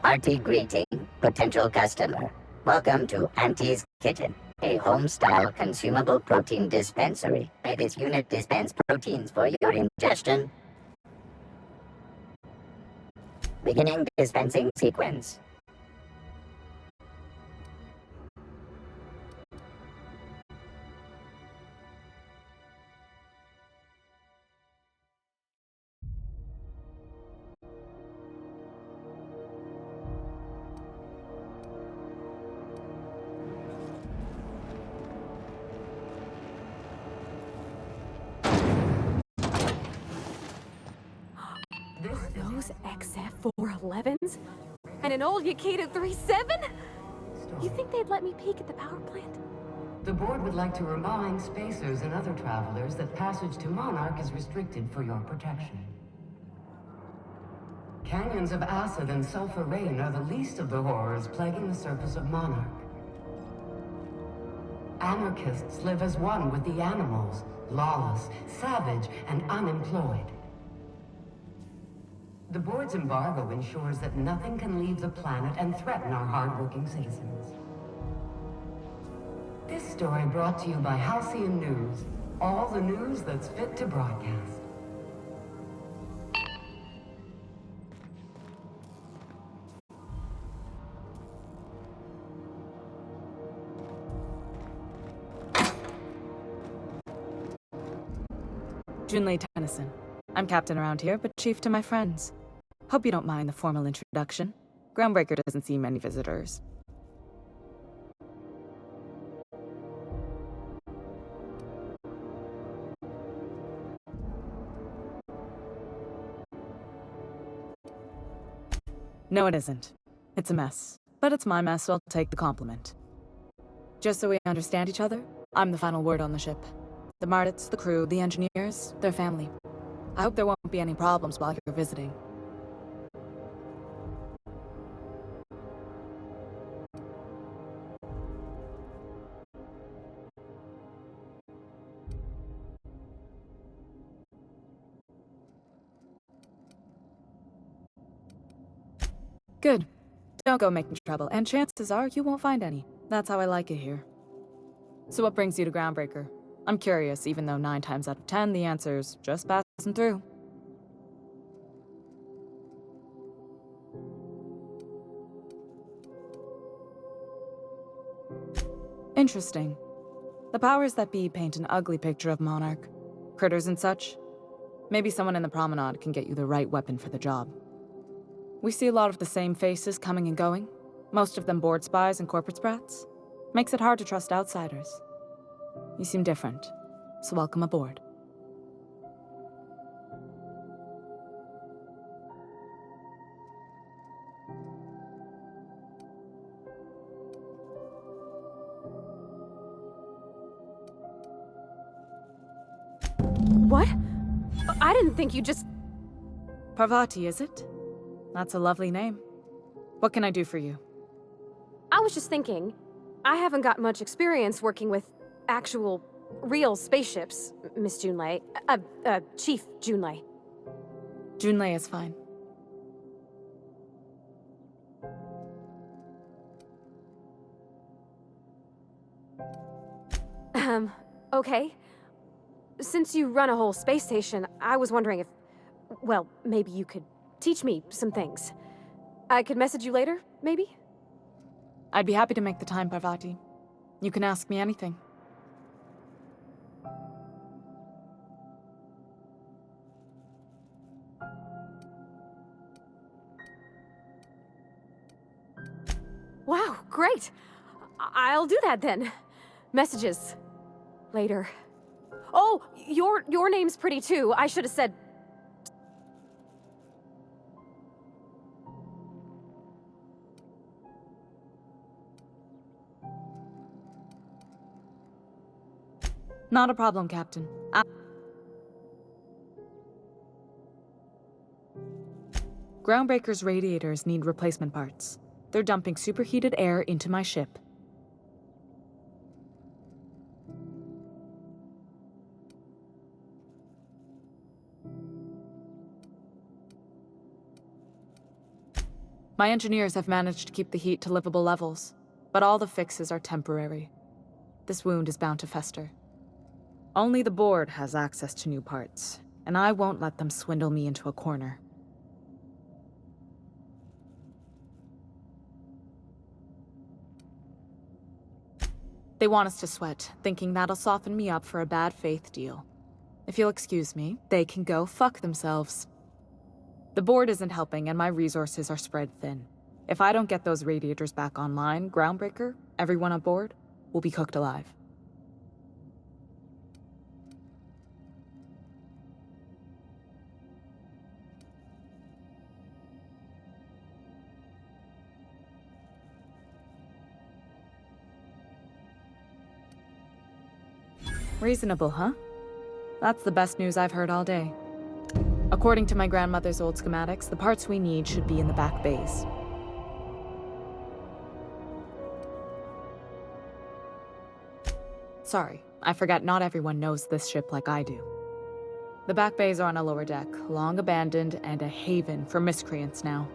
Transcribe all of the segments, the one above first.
Hearty greeting, potential customer. Welcome to Auntie's Kitchen, a home-style consumable protein dispensary. May this unit dispense proteins for your ingestion. Beginning dispensing sequence. Those XF411s? And an old Yakita 37? You think they'd let me peek at the power plant? The board would like to remind spacers and other travelers that passage to Monarch is restricted for your protection. Canyons of acid and sulfur rain are the least of the horrors plaguing the surface of Monarch. Anarchists live as one with the animals, lawless, savage, and unemployed. The board's embargo ensures that nothing can leave the planet and threaten our hard-working citizens. This story brought to you by Halcyon News. All the news that's fit to broadcast. Junlei Tennyson. I'm captain around here, but chief to my friends. Hope you don't mind the formal introduction. Groundbreaker doesn't see many visitors. No, it isn't. It's a mess. But it's my mess, so I'll take the compliment. Just so we understand each other, I'm the final word on the ship. The Mardits, the crew, the engineers, their family. I hope there won't be any problems while you're visiting. Good. Don't go making trouble, and chances are you won't find any. That's how I like it here. So what brings you to Groundbreaker? I'm curious, even though 9 times out of 10 the answer's just passing through. Interesting. The powers that be paint an ugly picture of Monarch. Critters and such. Maybe someone in the promenade can get you the right weapon for the job. We see a lot of the same faces coming and going, most of them board spies and corporate sprats. Makes it hard to trust outsiders. You seem different, so welcome aboard. What? I didn't think you just... Parvati, is it? That's a lovely name. What can I do for you? I was just thinking, I haven't got much experience working with actual, real spaceships, Miss Junlei. Chief Junlei. Junlei is fine. Okay. Since you run a whole space station, I was wondering if... Well, maybe you could teach me some things. I could message you later, maybe? I'd be happy to make the time, Parvati. You can ask me anything. Wow, great! I'll do that then. Messages. Later. Oh, your name's pretty too. I should have said... Not a problem, Captain. Groundbreaker's radiators need replacement parts. They're dumping superheated air into my ship. My engineers have managed to keep the heat to livable levels, but all the fixes are temporary. This wound is bound to fester. Only the board has access to new parts, and I won't let them swindle me into a corner. They want us to sweat, thinking that'll soften me up for a bad faith deal. If you'll excuse me, they can go fuck themselves. The board isn't helping, and my resources are spread thin. If I don't get those radiators back online, Groundbreaker, everyone on board, will be cooked alive. Reasonable, huh? That's the best news I've heard all day. According to my grandmother's old schematics, the parts we need should be in the back bays. Sorry, I forgot not everyone knows this ship like I do. The back bays are on a lower deck, long abandoned and a haven for miscreants now.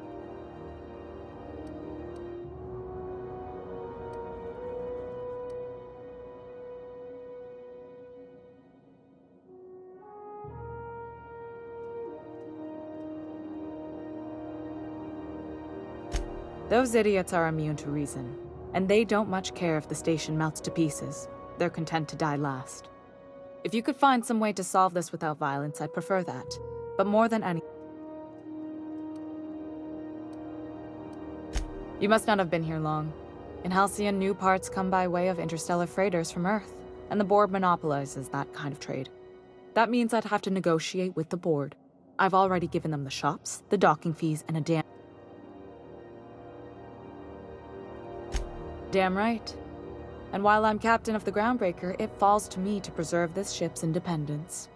Those idiots are immune to reason, and they don't much care if the station melts to pieces. They're content to die last. If you could find some way to solve this without violence, I'd prefer that. But more than any... You must not have been here long. In Halcyon, new parts come by way of interstellar freighters from Earth, and the board monopolizes that kind of trade. That means I'd have to negotiate with the board. I've already given them the shops, the docking fees, and a Damn right. And while I'm captain of the Groundbreaker, it falls to me to preserve this ship's independence.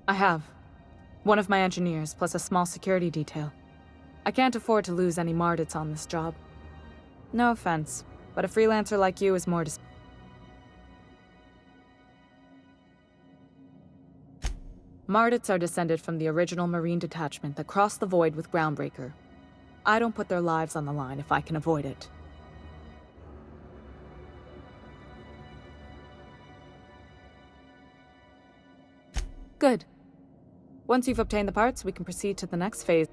I have. One of my engineers, plus a small security detail. I can't afford to lose any Mardits on this job. No offense, but a freelancer like you is more Mardits are descended from the original Marine detachment that crossed the void with Groundbreaker. I don't put their lives on the line if I can avoid it. Good. Once you've obtained the parts, we can proceed to the next phase.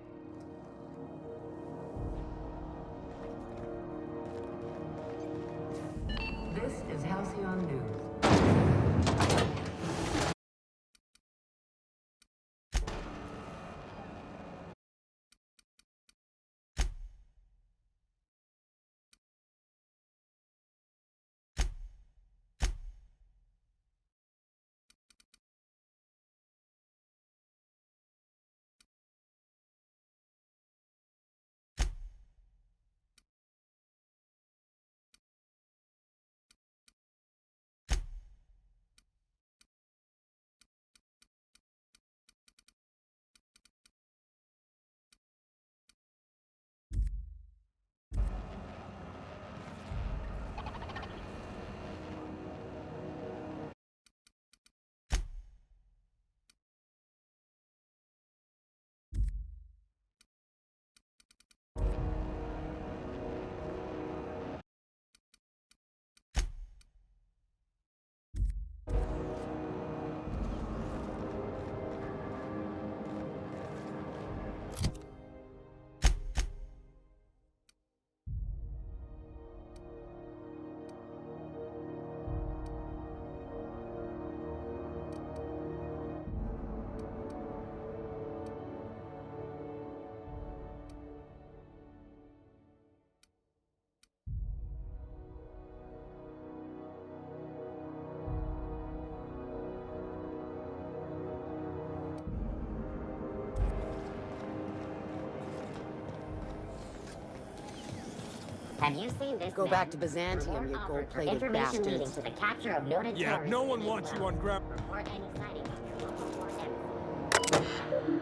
This is Halcyon News. Have you seen this? Go man? back to Byzantium, you Report offered for gold-plated information leading bastards. to the capture of noted Yeah, terrorists no in one the wants you Midwest. on ground. Report any sightings of your local port embassy.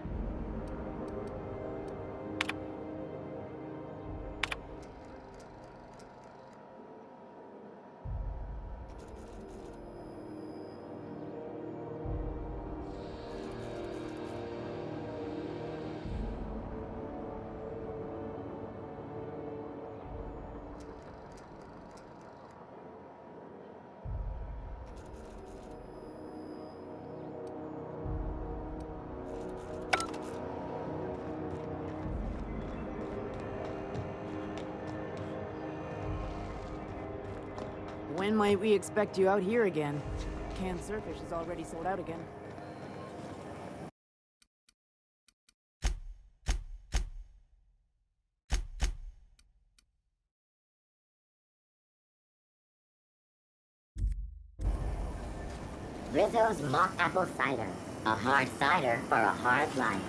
When might we expect you out here again? Canned surfish is already sold out again. Rizzo's mock apple cider. A hard cider for a hard life.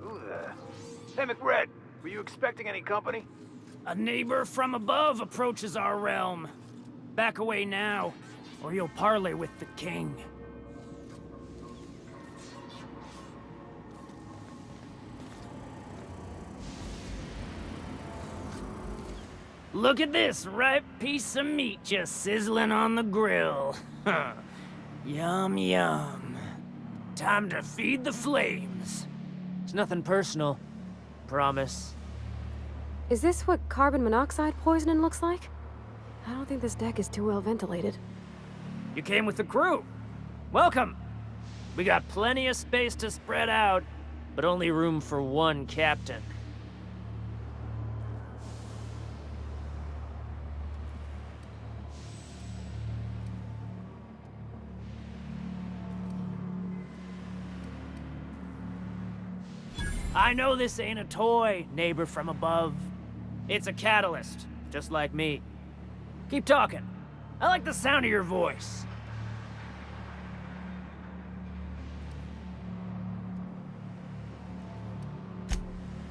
Who the... Hey, McRed, were you expecting any company? A neighbor from above approaches our realm. Back away now, or you'll parley with the king. Look at this ripe piece of meat just sizzling on the grill. Yum, yum. Time to feed the flames. It's nothing personal. Promise. Is this what carbon monoxide poisoning looks like? I don't think this deck is too well ventilated. You came with the crew. Welcome. We got plenty of space to spread out, but only room for one captain. I know this ain't a toy, neighbor from above. It's a catalyst, just like me. Keep talking. I like the sound of your voice.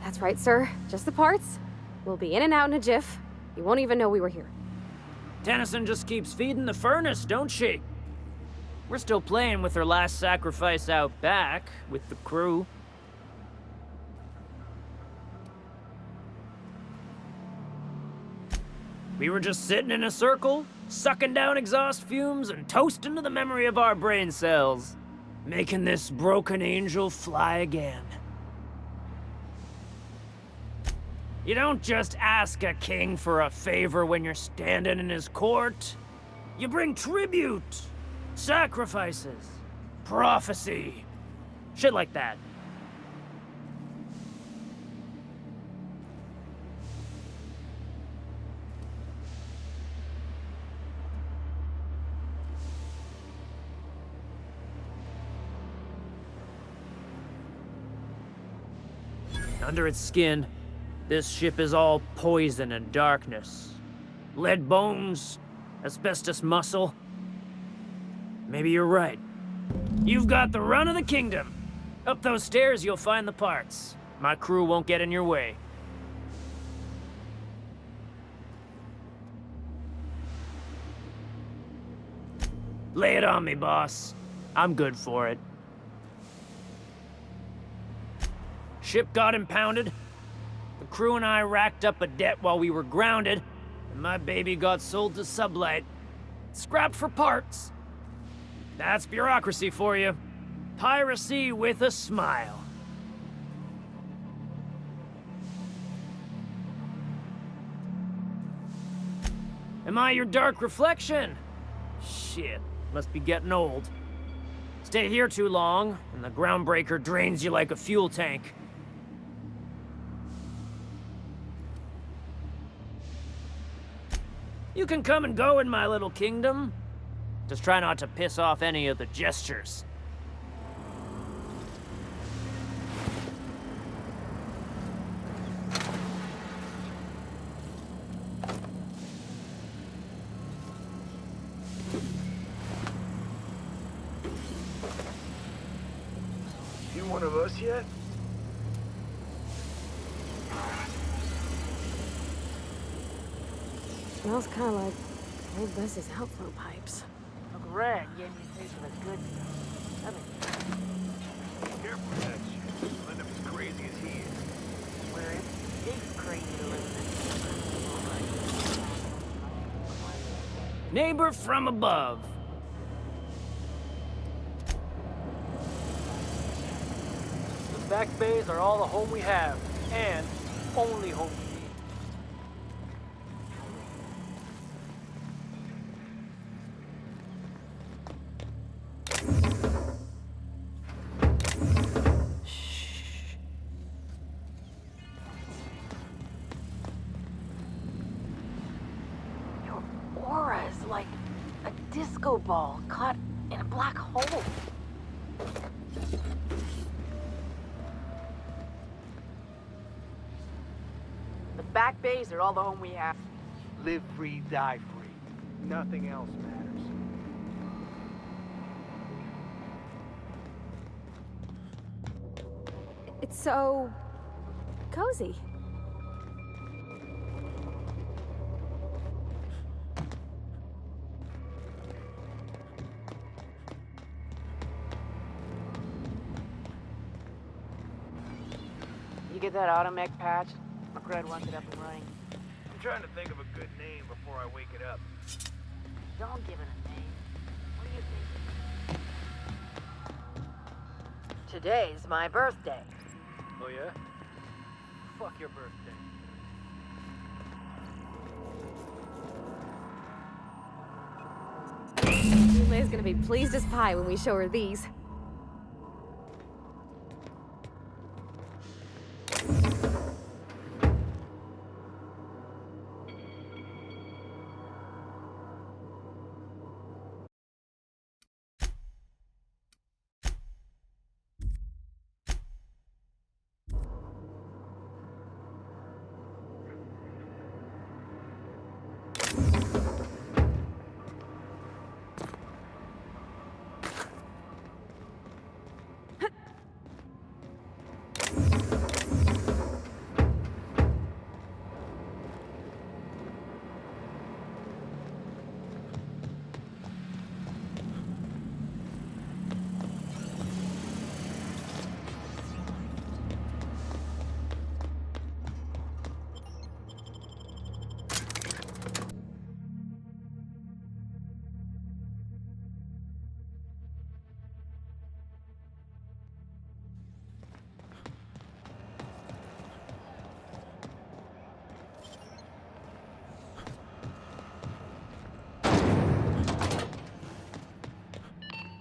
That's right, sir. Just the parts. We'll be in and out in a jiff. You won't even know we were here. Tennyson just keeps feeding the furnace, don't she? We're still playing with her last sacrifice out back, with the crew. We were just sitting in a circle, sucking down exhaust fumes and toasting to the memory of our brain cells, making this broken angel fly again. You don't just ask a king for a favor when you're standing in his court. You bring tribute, sacrifices, prophecy, shit like that. Under its skin, this ship is all poison and darkness. Lead bones, asbestos muscle. Maybe you're right. You've got the run of the kingdom. Up those stairs, you'll find the parts. My crew won't get in your way. Lay it on me, boss. I'm good for it. Ship got impounded. The crew and I racked up a debt while we were grounded, and my baby got sold to Sublight. Scrapped for parts. That's bureaucracy for you. Piracy with a smile. Am I your dark reflection? Shit, must be getting old. Stay here too long, and the groundbreaker drains you like a fuel tank. You can come and go in my little kingdom. Just try not to piss off any of the gestures. bus yet? Smells kind of like old bus's outflow pipes. Uncle Red gave me a taste of the good stuff. I mean, Be careful with that shit. You'll end up as crazy as he is. where it's crazy to live in this. Neighbor from above. The back bays are all the home we have, and only home we need. Your aura is like a disco ball caught in a black hole. The back bays are all the home we have. Live free, die free. Nothing else matters. It's so cozy. You get that automech patch? McRed wants it up and running. I'm trying to think of a good name before I wake it up. Don't give it a name. What do you think? Today's my birthday. Oh yeah? Fuck your birthday. Jule's gonna be pleased as pie when we show her these.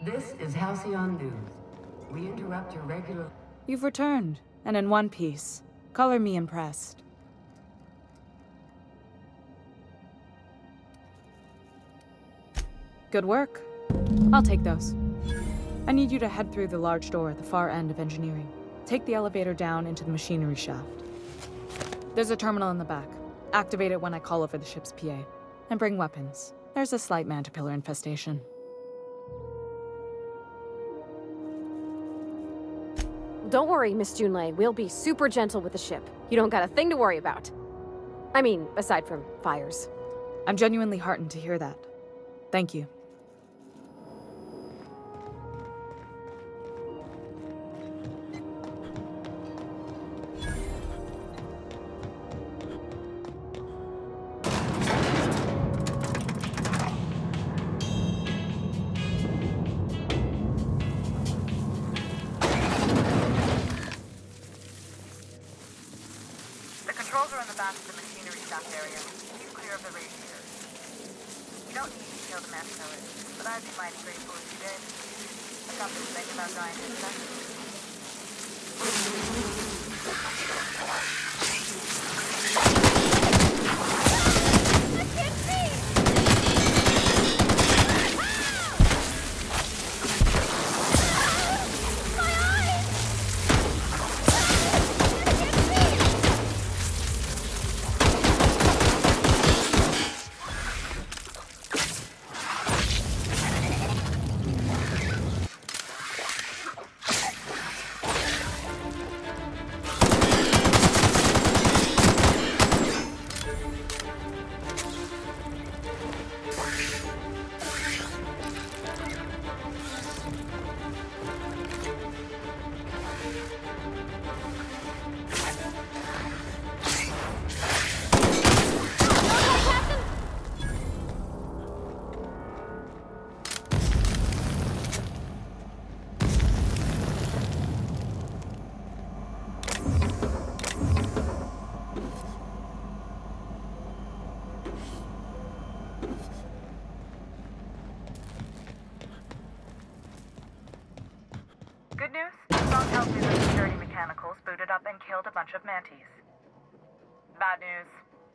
This is Halcyon News. We interrupt your regular... You've returned, and in one piece. Color me impressed. Good work. I'll take those. I need you to head through the large door at the far end of engineering. Take the elevator down into the machinery shaft. There's a terminal in the back. Activate it when I call over the ship's PA. And bring weapons. There's a slight Mantipillar infestation. Don't worry, Miss Junlei. We'll be super gentle with the ship. You don't got a thing to worry about. I mean, aside from fires. I'm genuinely heartened to hear that. Thank you. The controls are in the back of the machinery shaft area. Keep clear of the radiators. You don't need to kill the Mantipillars, but I'd be mighty grateful if you did. I got this thing about dying insects. news? Song tells me the security mechanicals booted up and killed a bunch of mantis. Bad news.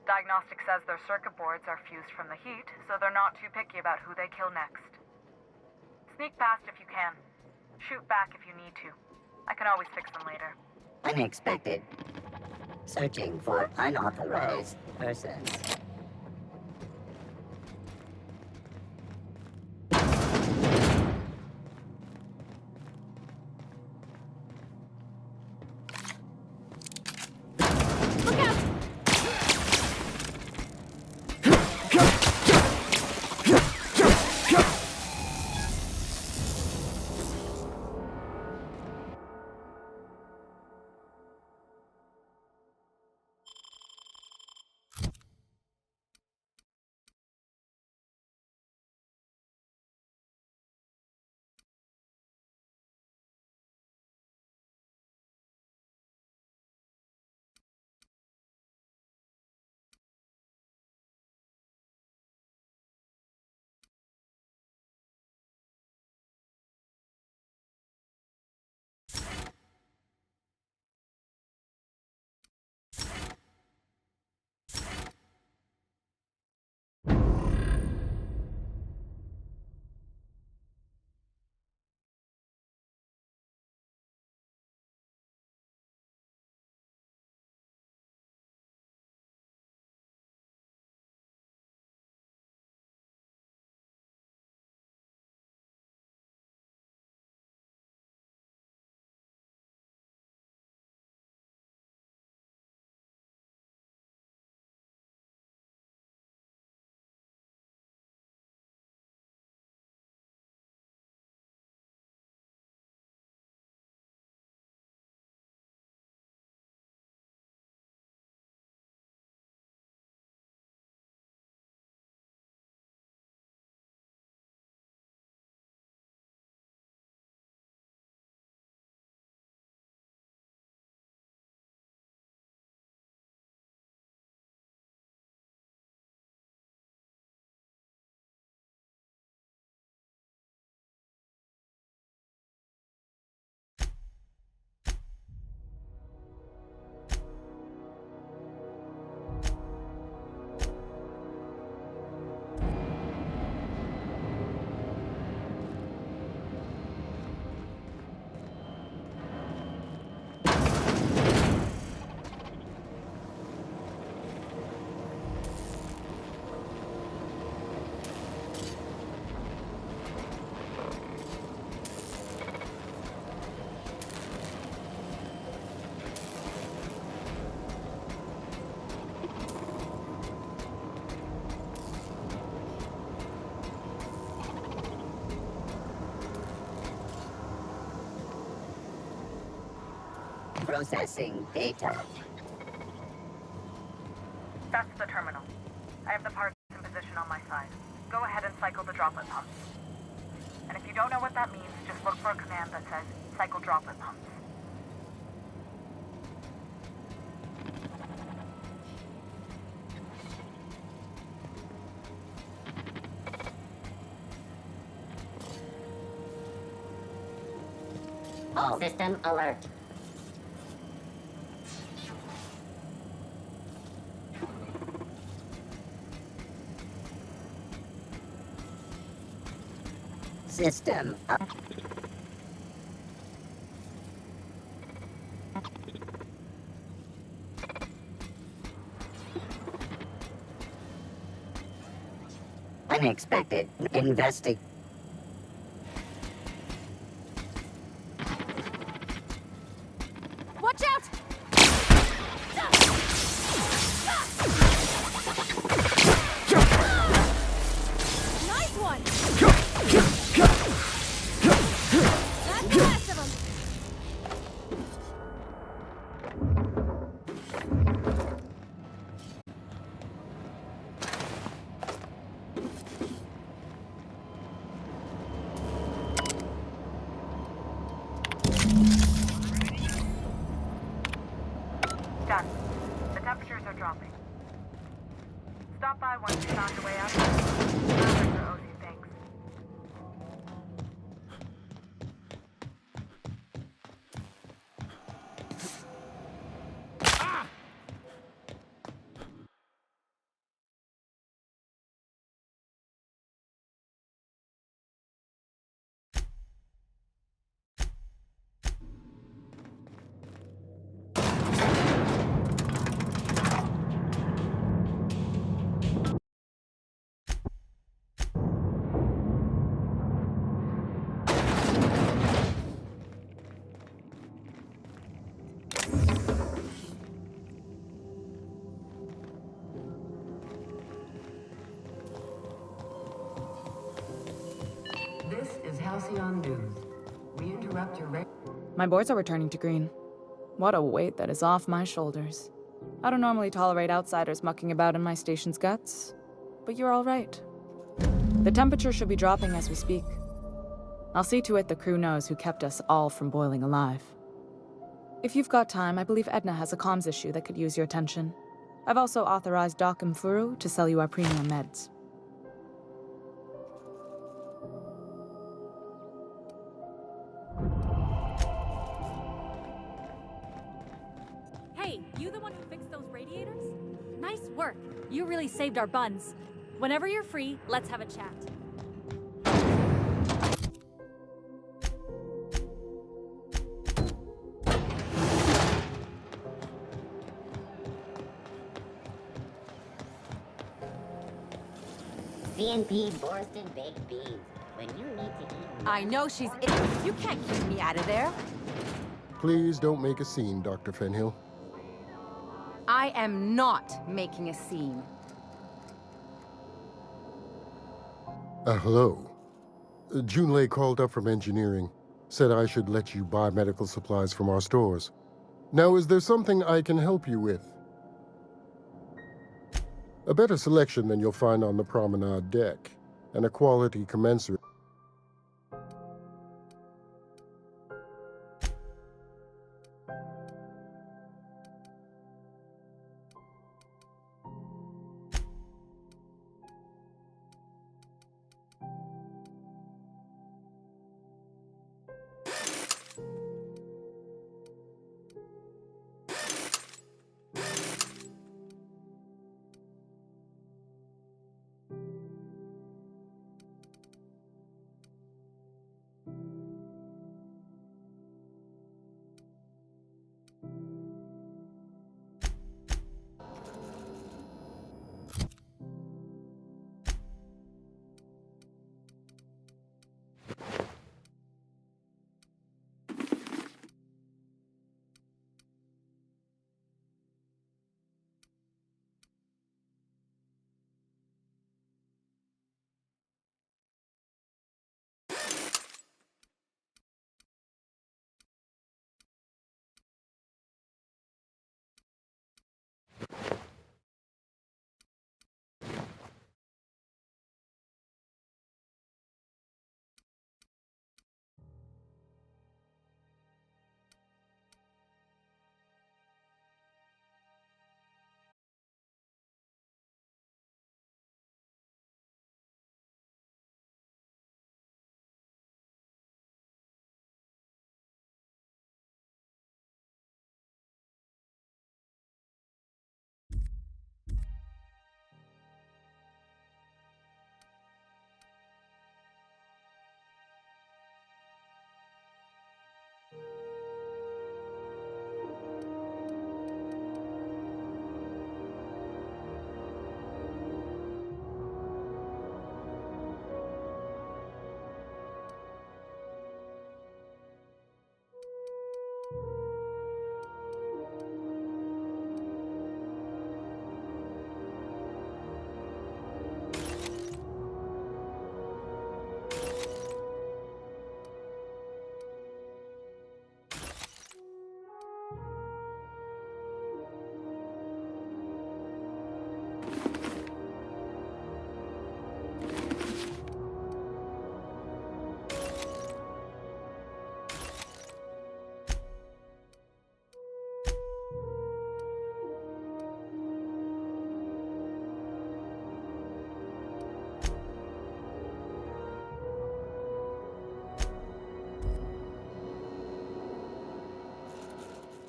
Diagnostic says their circuit boards are fused from the heat, so they're not too picky about who they kill next. Sneak past if you can. Shoot back if you need to. I can always fix them later. Unexpected. Searching for unauthorized persons. Processing data. That's the terminal. I have the parts in position on my side. Go ahead and cycle the droplet pumps. And if you don't know what that means, just look for a command that says, cycle droplet pumps. All system alert. System up. Unexpected investigation. Watch out! Nice one! That's the last of them! Done. The temperatures are dropping. Stop by once you found your way out. Operator owes you thanks. Halcyon News. We interrupt your My boards are returning to green. What a weight that is off my shoulders. I don't normally tolerate outsiders mucking about in my station's guts, but you're all right. The temperature should be dropping as we speak. I'll see to it the crew knows who kept us all from boiling alive. If you've got time, I believe Edna has a comms issue that could use your attention. I've also authorized Doc and Furu to sell you our premium meds. Hey, you the one who fixed those radiators? Nice work. You really saved our buns. Whenever you're free, let's have a chat. CNP Borston baked beans. When you need to eat. I know she's You can't keep me out of there. Please don't make a scene, Dr. Fenhill. I am not making a scene. Hello. Junlei called up from engineering. Said I should let you buy medical supplies from our stores. Now, is there something I can help you with? A better selection than you'll find on the promenade deck, and a quality commensurate.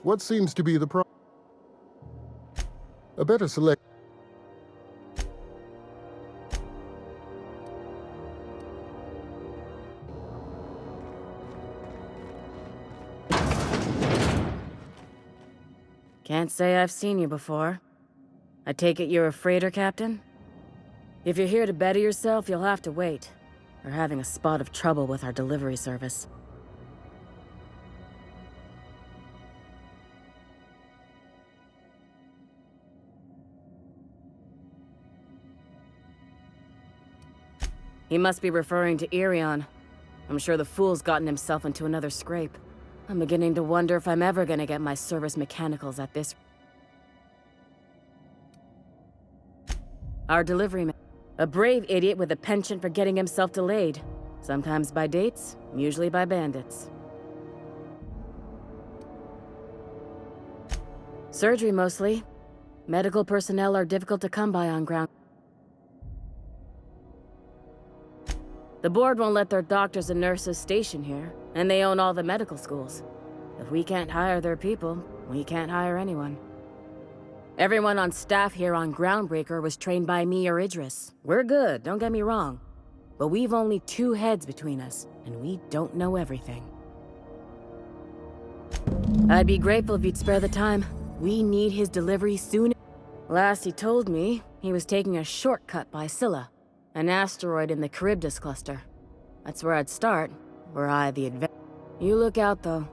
What seems to be the problem? A better select. Can't say I've seen you before. I take it you're a freighter captain? If you're here to better yourself, you'll have to wait. We're having a spot of trouble with our delivery service. He must be referring to Irion. I'm sure the fool's gotten himself into another scrape. I'm beginning to wonder if I'm ever gonna get my service mechanicals at this. Our delivery man. A brave idiot with a penchant for getting himself delayed. Sometimes by dates, usually by bandits. Surgery mostly. Medical personnel are difficult to come by on ground. The board won't let their doctors and nurses station here, and they own all the medical schools. If we can't hire their people, we can't hire anyone. Everyone on staff here on Groundbreaker was trained by me or Idris. We're good, don't get me wrong. But we've only 2 heads between us, and we don't know everything. I'd be grateful if you'd spare the time. We need his delivery soon. Last he told me, he was taking a shortcut by Scylla, an asteroid in the Charybdis cluster. That's where I'd start, were I the adventurer. You look out, though.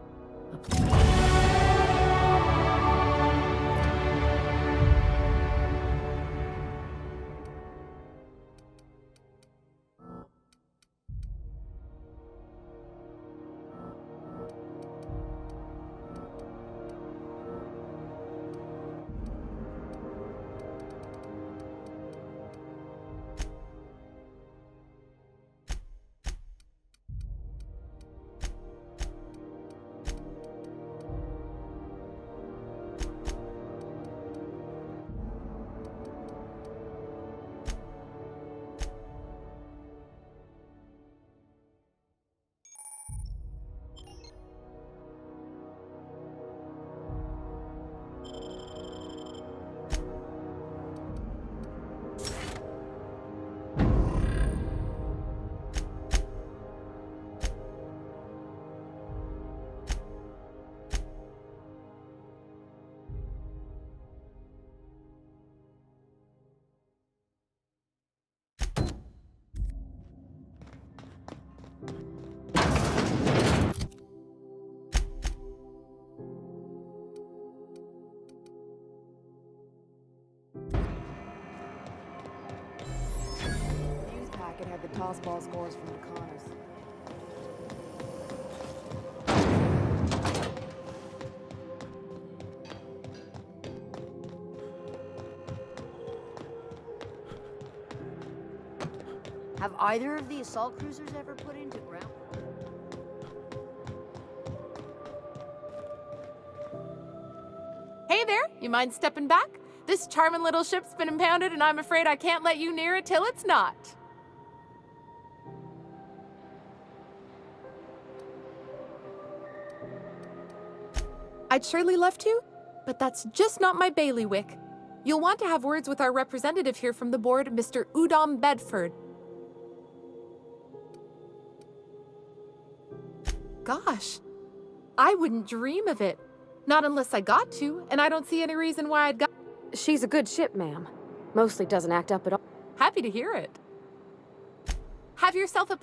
It had the toss ball scores from the Connors. Have either of the assault cruisers ever put into ground? Hey there, you mind stepping back? This charming little ship's been impounded and I'm afraid I can't let you near it till it's not. I'd surely love to, but that's just not my bailiwick. You'll want to have words with our representative here from the board, Mr. Udom Bedford. Gosh, I wouldn't dream of it. Not unless I got to, and I don't see any reason why I'd got. She's a good ship, ma'am. Mostly doesn't act up at all. Happy to hear it. Have yourself a...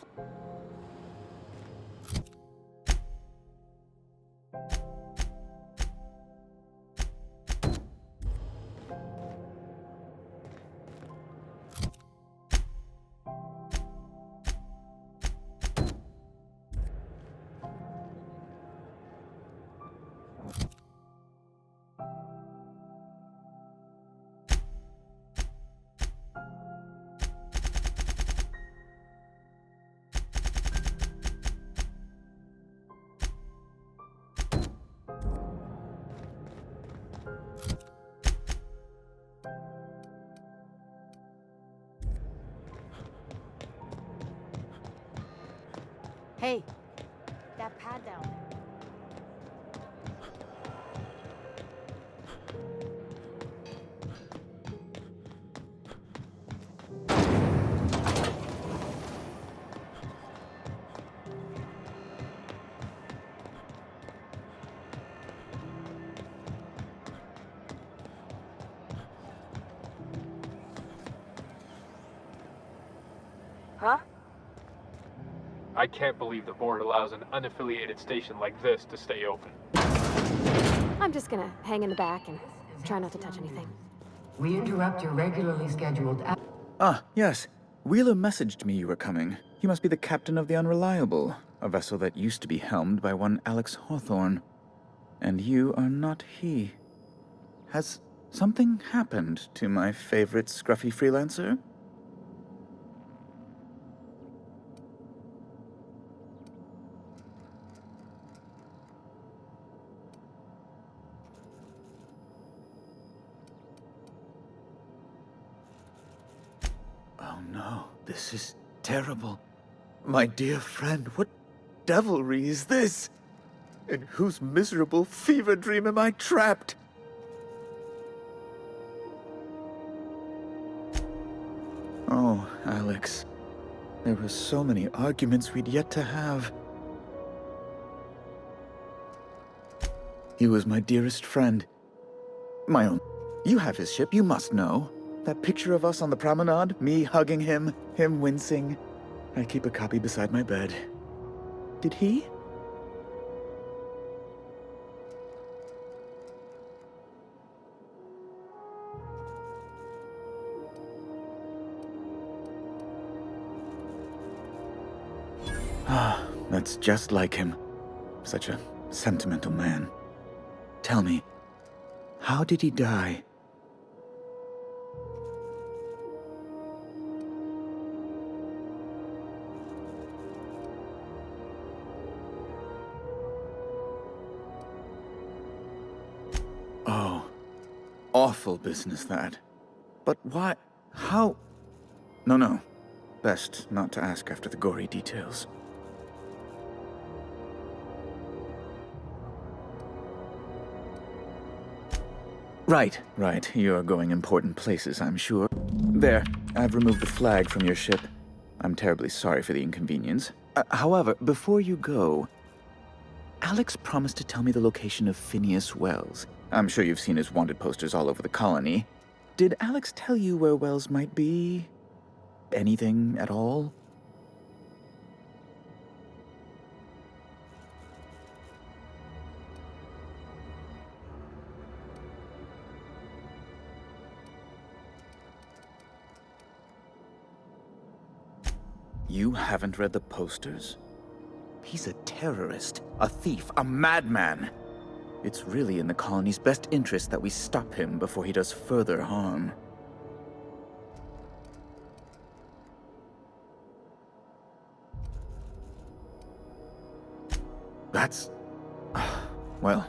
Hey, that pad down there. Huh? I can't believe the board allows an unaffiliated station like this to stay open. I'm just gonna hang in the back and try not to touch anything. We interrupt your regularly scheduled... Ah, yes. Wheeler messaged me you were coming. You must be the captain of the Unreliable, a vessel that used to be helmed by one Alex Hawthorne. And you are not he. Has something happened to my favorite scruffy freelancer? Oh no, this is terrible. My dear friend, what devilry is this? In whose miserable fever dream am I trapped? Oh, Alex. There were so many arguments we'd yet to have. He was my dearest friend. My own. You have his ship, you must know. That picture of us on the promenade, me hugging him, him wincing. I keep a copy beside my bed. Did he? Ah, that's just like him. Such a sentimental man. Tell me, how did he die? Oh, awful business that. But why? How? No. Best not to ask after the gory details. Right. You're going important places, I'm sure. There, I've removed the flag from your ship. I'm terribly sorry for the inconvenience. However, before you go, Alex promised to tell me the location of Phineas Wells. I'm sure you've seen his wanted posters all over the colony. Did Alex tell you where Wells might be? Anything at all? You haven't read the posters? He's a terrorist, a thief, a madman. It's really in the colony's best interest that we stop him before he does further harm. That's... well,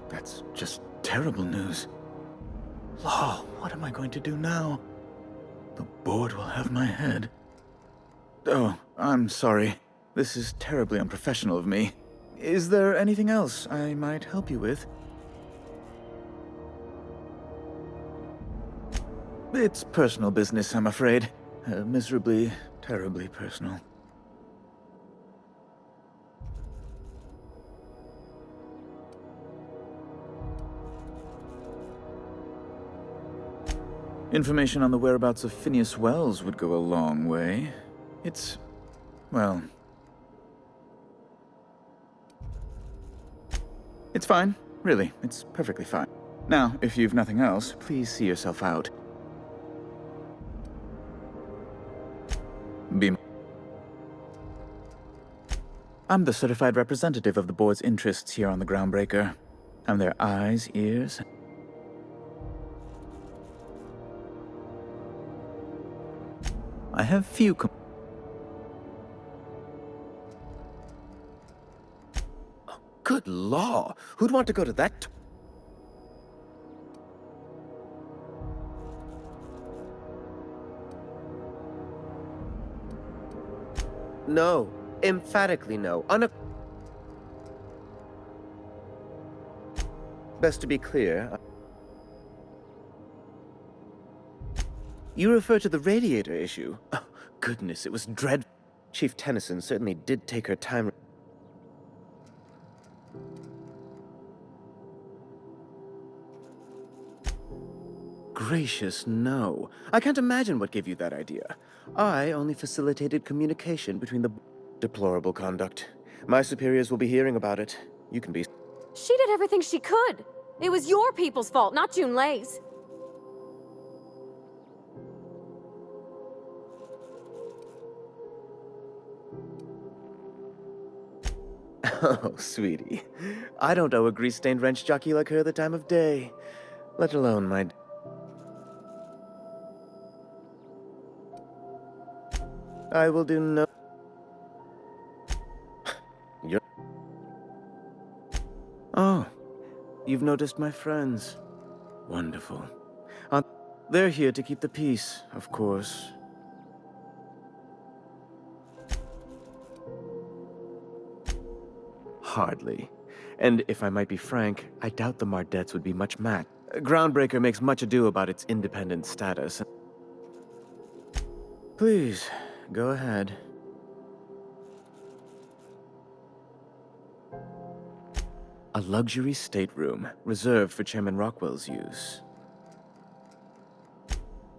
that's just terrible news. Law, what am I going to do now? The board will have my head. Oh, I'm sorry. This is terribly unprofessional of me. Is there anything else I might help you with? It's personal business, I'm afraid. Miserably, terribly personal. Information on the whereabouts of Phineas Wells would go a long way. It's... well... it's fine. Really, it's perfectly fine. Now, if you've nothing else, please see yourself out. I'm the certified representative of the board's interests here on the Groundbreaker. I'm their eyes, ears... I have few oh, good law! Who'd want to go to that? No. Emphatically no. Best to be clear. You refer to the radiator issue? Oh, goodness, it was dreadful. Chief Tennyson certainly did take her time. Gracious, no. I can't imagine what gave you that idea. I only facilitated communication between the... deplorable conduct. My superiors will be hearing about it. You can be... She did everything she could. It was your people's fault, not June Leigh's. Oh, sweetie. I don't owe a grease-stained wrench jockey like her the time of day. Let alone my... I will do no... You're... Oh, you've noticed my friends. Wonderful. They're here to keep the peace, of course. Hardly. And if I might be frank, I doubt the Mardettes would be much matched. Groundbreaker makes much ado about its independent status. Please, go ahead. A luxury stateroom, reserved for Chairman Rockwell's use.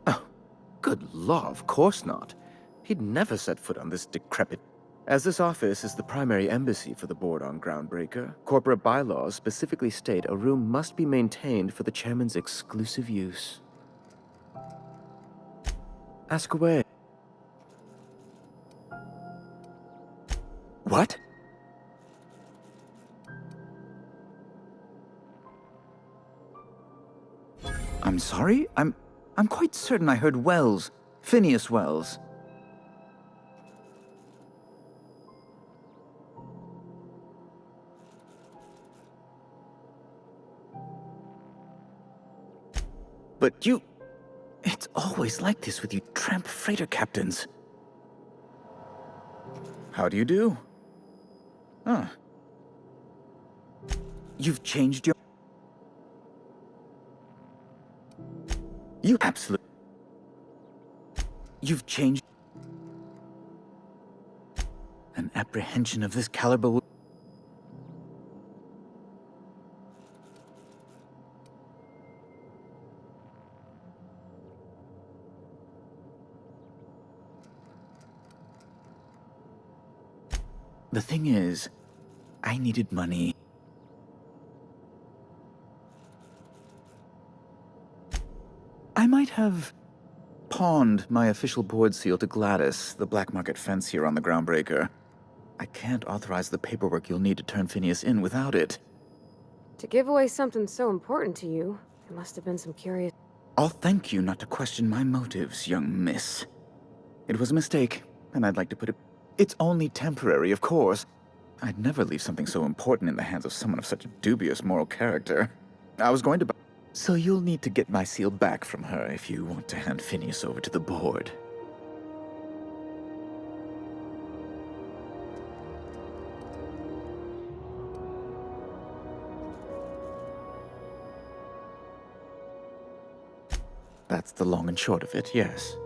Oh, good law, of course not. He'd never set foot on this decrepit... As this office is the primary embassy for the board on Groundbreaker, corporate bylaws specifically state a room must be maintained for the chairman's exclusive use. Ask away. What? I'm sorry? I'm quite certain I heard Wells. Phineas Wells. But you... It's always like this with you tramp freighter captains. How do you do? Huh. You've changed your... You absolutely... You've changed... An apprehension of this caliber will... The thing is, I needed money. I might have pawned my official board seal to Gladys, the black market fancier on the Groundbreaker. I can't authorize the paperwork you'll need to turn Phineas in without it. To give away something so important to you, there must have been some curious... I'll thank you not to question my motives, young miss. It was a mistake, and I'd like to put it... It's only temporary, of course. I'd never leave something so important in the hands of someone of such a dubious moral character. I was going to... So you'll need to get my seal back from her if you want to hand Phineas over to the board. That's the long and short of it, yes.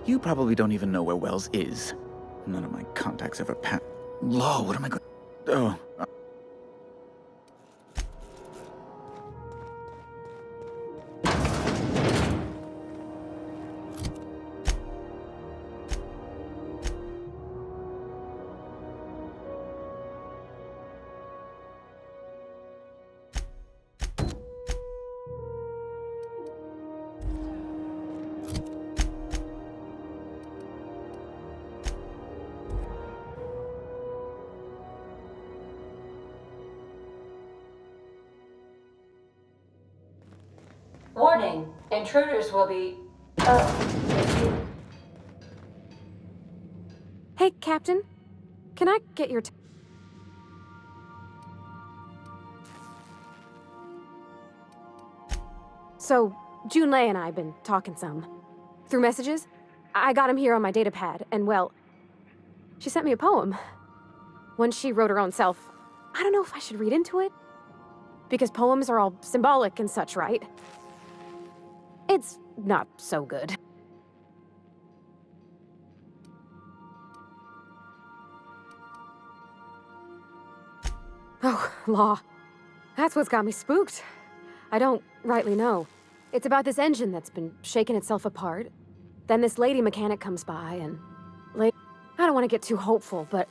You probably don't even know where Wells is. None of my contacts ever passed. Law, what am I going... Oh... Warning! Intruders will be... Hey, Captain. Can I get your... So, Junlei and I have been talking some. Through messages. I got him here on my datapad, and well... She sent me a poem. One she wrote her own self. I don't know if I should read into it. Because poems are all symbolic and such, right? It's not so good. Oh, Law. That's what's got me spooked. I don't rightly know. It's about this engine that's been shaking itself apart. Then this lady mechanic comes by and... I don't want to get too hopeful, but...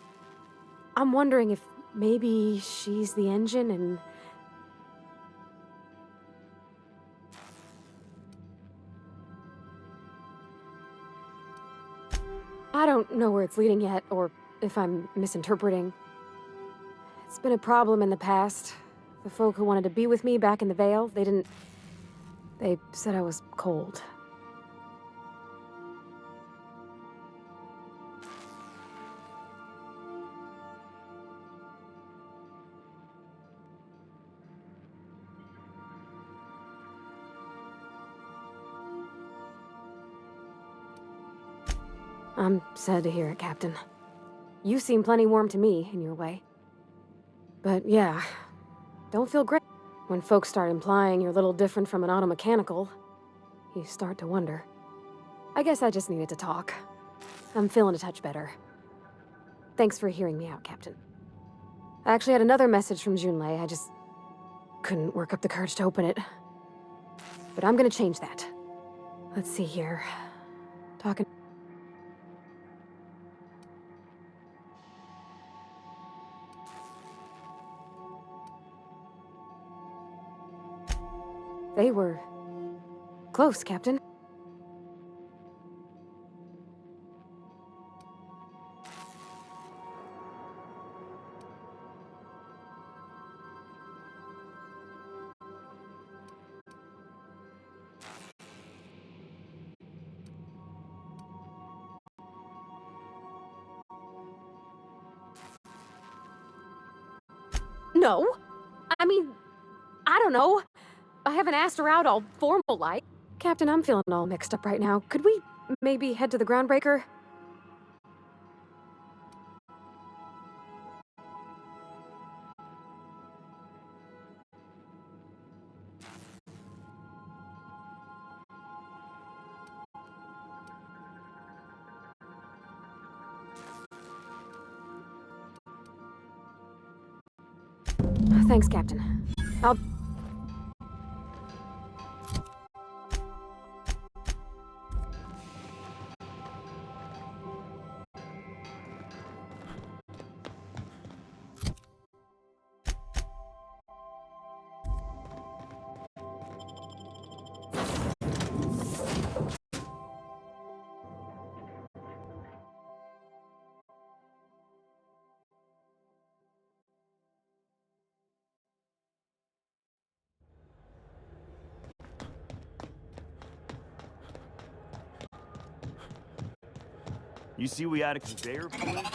I'm wondering if maybe she's the engine and... I don't know where it's leading yet, or if I'm misinterpreting. It's been a problem in the past. The folk who wanted to be with me back in the Vale, they didn't... They said I was cold. I'm sad to hear it, Captain. You seem plenty warm to me, in your way. But yeah, don't feel great. When folks start implying you're a little different from an automechanical, you start to wonder. I guess I just needed to talk. I'm feeling a touch better. Thanks for hearing me out, Captain. I actually had another message from Junlei, I just couldn't work up the courage to open it. But I'm gonna change that. Let's see here. Talking... They were close, Captain. No. I mean, I don't know. I haven't asked her out all formal-like. Captain, I'm feeling all mixed up right now. Could we maybe head to the Groundbreaker? Thanks, Captain. I'll... You see we had a conveyor point?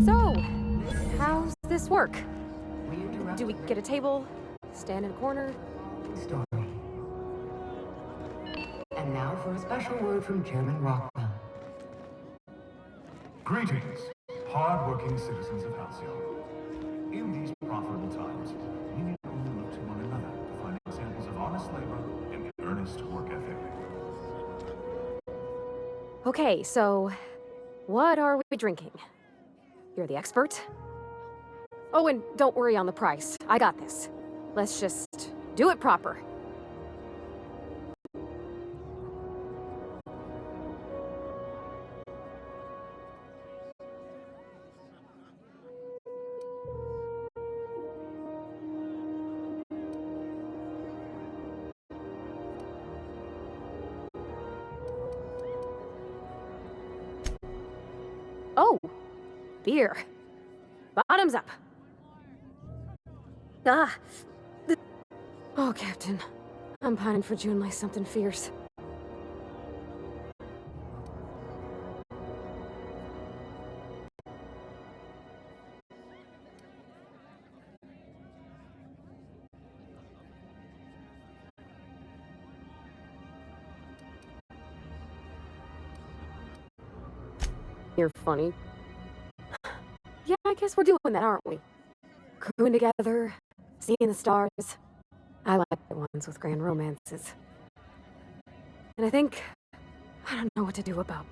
So, how's this work? Do we get a table? Stand in a corner? Story. And now for a special word from Chairman Rockwell. Greetings, hard-working citizens of Halcyon. In these profitable times, we need only look to one another to find examples of honest labor and earnest work ethic. Okay, so what are we drinking? You're the expert? Oh, and don't worry on the price. I got this. Let's just do it proper. Oh, beer. Bottoms up. Ah. Oh, Captain. I'm pining for June like something fierce. You're funny. Yeah, I guess we're doing that, aren't we? Crewing together, seeing the stars. I like the ones with grand romances. And I think I don't know what to do about.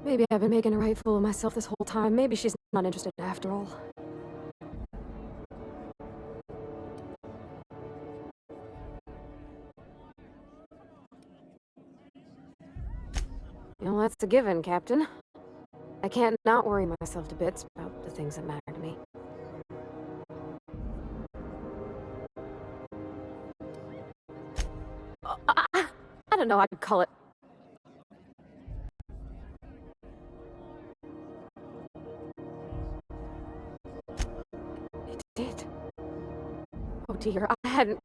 Maybe I've been making a right fool of myself this whole time. Maybe she's not interested after all. You know, that's a given, Captain. I can't not worry myself to bits about the things that matter to me. I don't know how I'd call it. It did. Oh dear, I hadn't...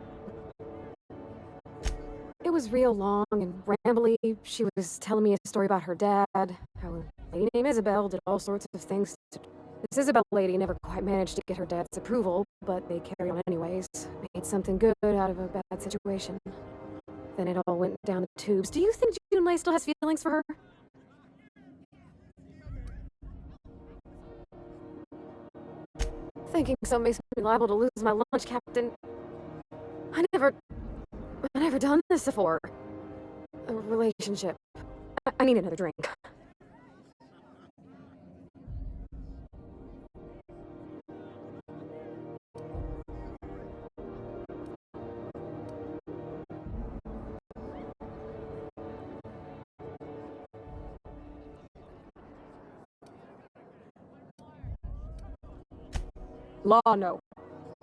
It was real long and rambly. She was telling me a story about her dad, how a lady named Isabel did all sorts of things. This Isabel lady never quite managed to get her dad's approval, but they carried on anyways. Made something good out of a bad situation. Then it all went down the tubes. Do you think Junlei still has feelings for her? Thinking so makes me liable to lose my lunch, Captain. I never done this before. A relationship. I need another drink. Law, no.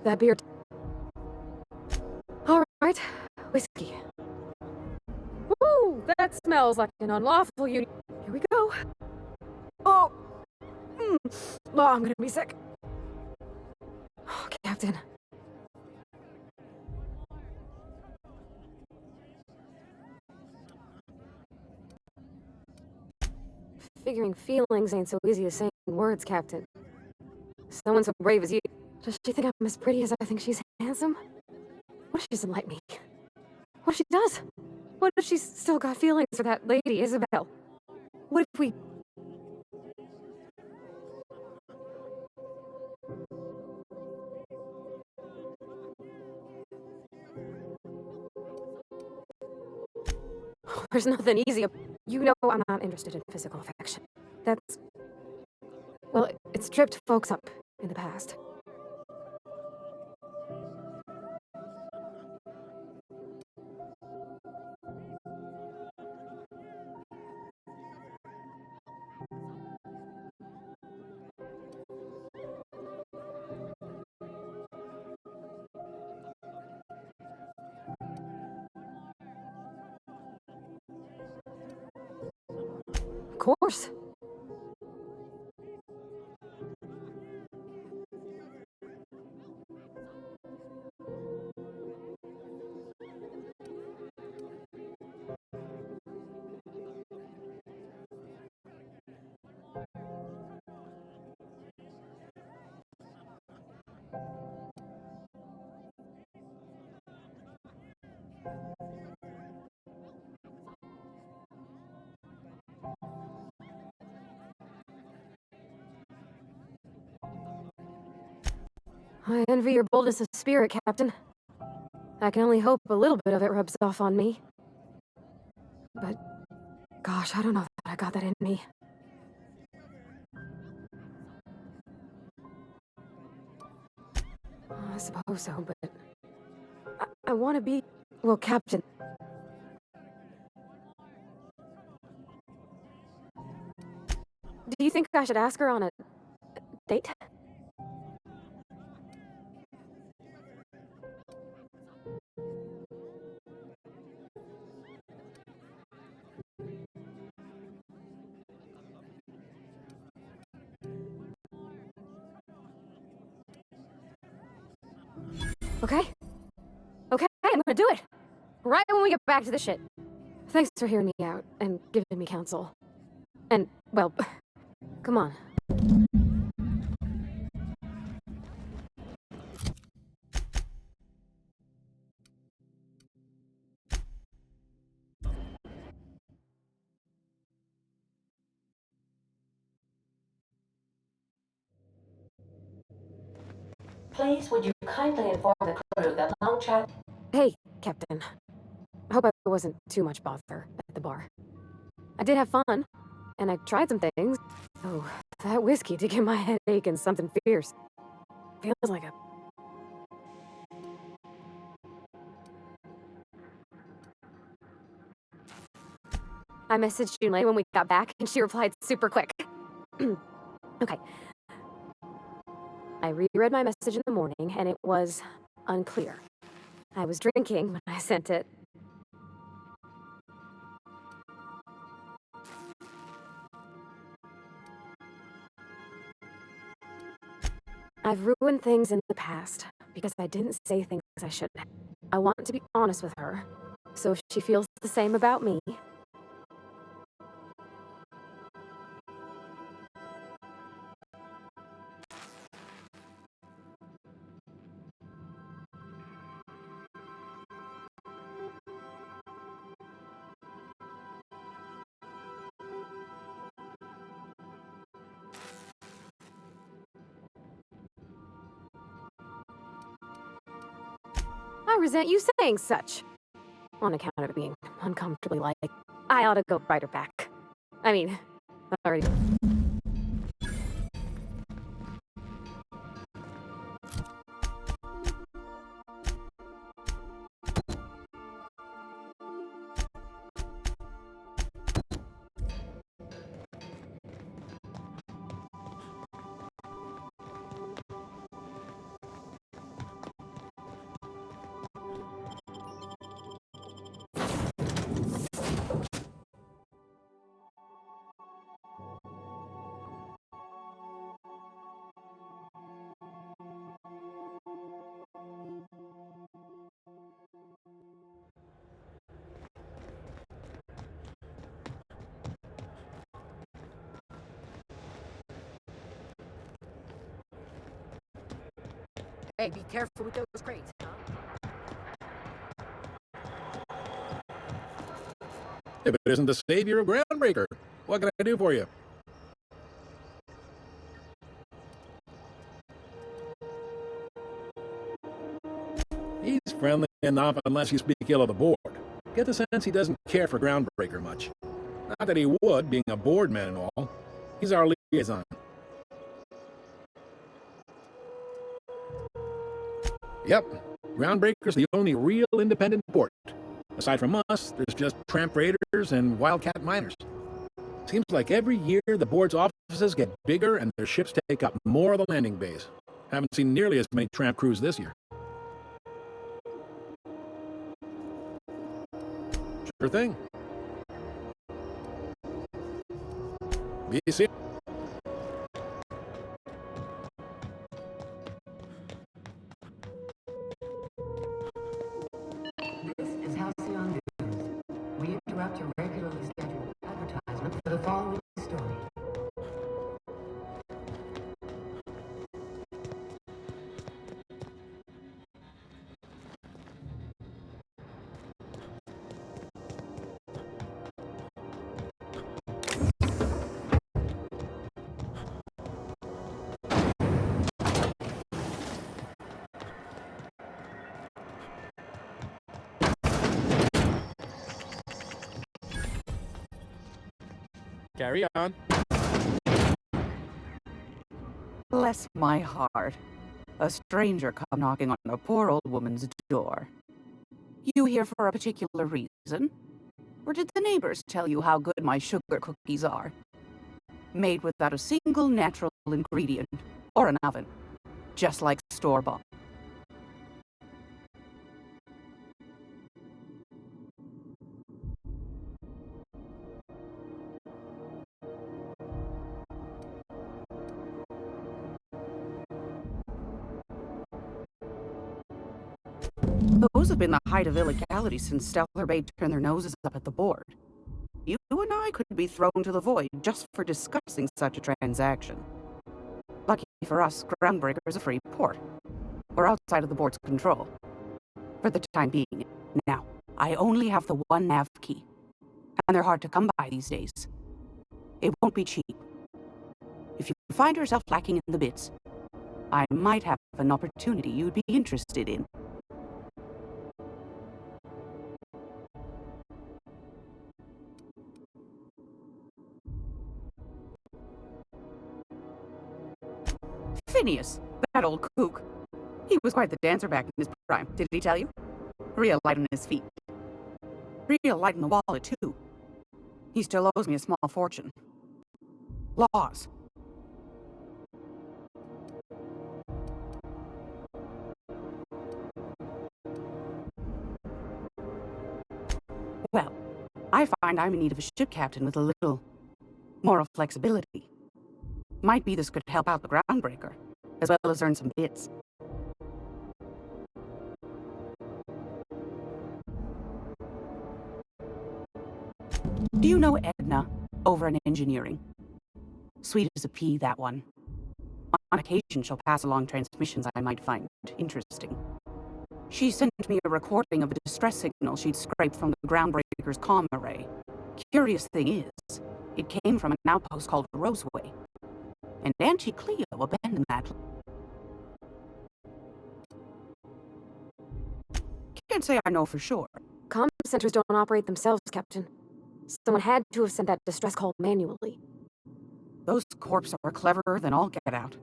That beer... All right, whiskey. Woo! That smells like an unlawful union. Here we go. Oh! Law, I'm gonna be sick. Oh, Captain. Figuring feelings ain't so easy as saying words, Captain. Someone so brave as you. Does she think I'm as pretty as I think she's handsome? What if she doesn't like me? What if she does? What if she's still got feelings for that lady, Isabel? What if we... There's nothing easy. You know I'm not interested in physical affection. That's... Well, it's tripped folks up in the past. Of course. I envy your boldness of spirit, Captain. I can only hope a little bit of it rubs off on me. But, gosh, I don't know that I got that in me. I suppose so, but... I want to be... Well, Captain... Do you think I should ask her on a... date? Okay? Okay, I'm gonna do it! Right when we get back to the shit. Thanks for hearing me out and giving me counsel. And, well, come on. Please, would you kindly inform the crew that long chat... Hey, Captain. I hope I wasn't too much bother at the bar. I did have fun. and I tried some things. Oh, that whiskey did give my head aching something fierce. Feels like a... I messaged Junlei when we got back, and she replied super quick. Okay. I reread my message in the morning, and it was unclear. I was drinking when I sent it. I've ruined things in the past because I didn't say things I shouldn't. I want to be honest with her, so if she feels the same about me... I resent you saying such. On account of it being uncomfortably like, I ought to go write her back. I mean, already. Hey, be careful with those crates. If it isn't the savior of Groundbreaker, what can I do for you? He's friendly enough unless you speak ill of the board. Get the sense he doesn't care for Groundbreaker much. Not that he would, being a board man and all. He's our liaison. Yep, Groundbreaker's the only real independent port. Aside from us, there's just tramp raiders and wildcat miners. Seems like every year the board's offices get bigger and their ships take up more of the landing bays. Haven't seen nearly as many tramp crews this year. Sure thing. Be safe. This is Halcyon News. We interrupt your regularly scheduled advertisement for the following story. Carry on. Bless my heart. A stranger come knocking on a poor old woman's door. You here for a particular reason? Or did the neighbors tell you how good my sugar cookies are? Made without a single natural ingredient, or an oven. Just like store-bought. Those have been the height of illegality since Stellar Bay turned their noses up at the board. You and I could be thrown to the void just for discussing such a transaction. Lucky for us, Groundbreaker is a free port. We're outside of the board's control. For the time being. Now, I only have the one nav key. And they're hard to come by these days. It won't be cheap. If you find yourself lacking in the bits, I might have an opportunity you'd be interested in. Phineas, that old kook. He was quite the dancer back in his prime, did he tell you? Real light on his feet. Real light in the wallet, too. He still owes me a small fortune. Laws. Well, I find I'm in need of a ship captain with a little moral flexibility. Might be this could help out the Groundbreaker, as well as earn some bits. Do you know Edna, over in engineering? Sweet as a pea, that one. On occasion, she'll pass along transmissions I might find interesting. She sent me a recording of a distress signal she'd scraped from the Groundbreaker's comm array. Curious thing is, it came from an outpost called Roseway. And Auntie Cleo abandoned that. Can't say I know for sure. Comm centers don't operate themselves, Captain. Someone had to have sent that distress call manually. Those corps are cleverer than all get out.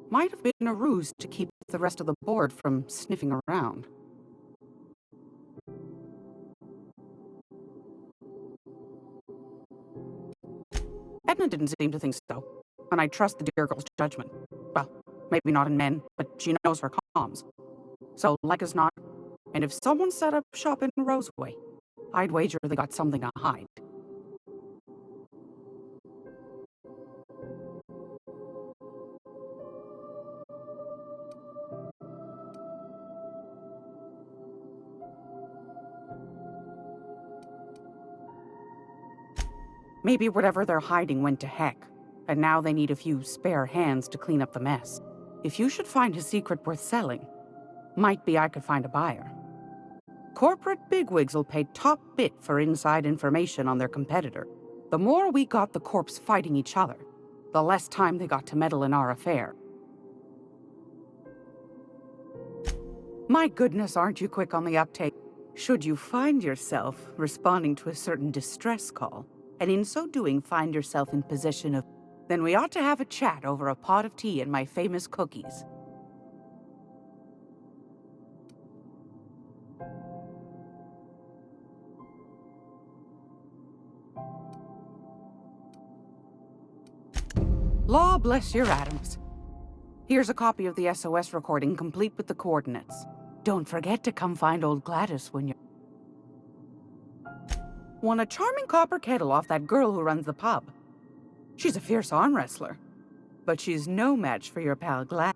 Might have been a ruse to keep the rest of the board from sniffing around. Edna didn't seem to think so, and I trust the dear girl's judgment. Well, maybe not in men, but she knows her comms. So, like as not, and if someone set up shop in Roseway, I'd wager they got something to hide. Maybe whatever they're hiding went to heck, and now they need a few spare hands to clean up the mess. If you should find a secret worth selling, might be I could find a buyer. Corporate bigwigs will pay top bit for inside information on their competitor. The more we got the corps fighting each other, the less time they got to meddle in our affair. My goodness, aren't you quick on the uptake? Should you find yourself responding to a certain distress call, and in so doing find yourself in possession of... then we ought to have a chat over a pot of tea and my famous cookies. Law bless your atoms. Here's a copy of the SOS recording, complete with the coordinates. Don't forget to come find old Gladys when you're... Won a charming copper kettle off that girl who runs the pub. She's a fierce arm wrestler, but she's no match for your pal Gladys.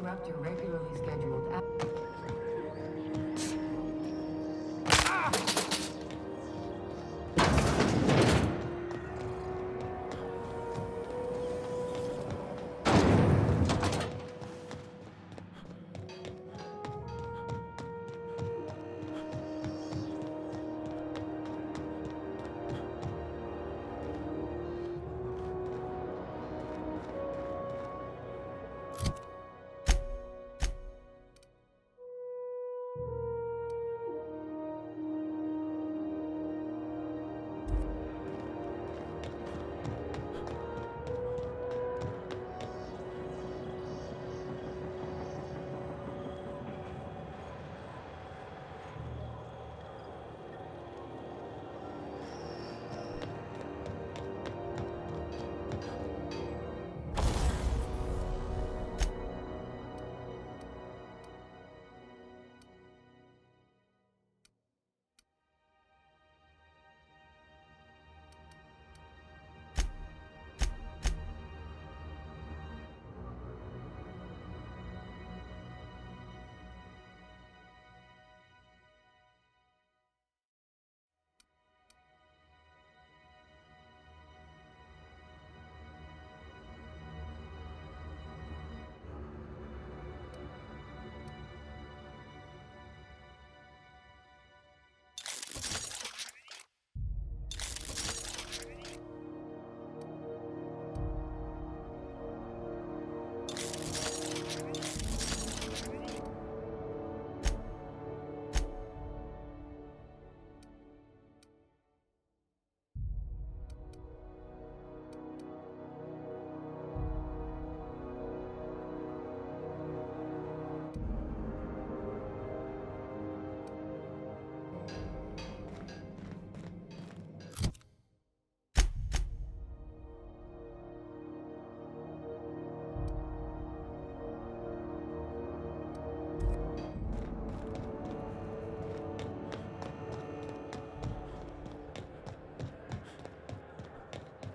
Interrupt your regularly scheduled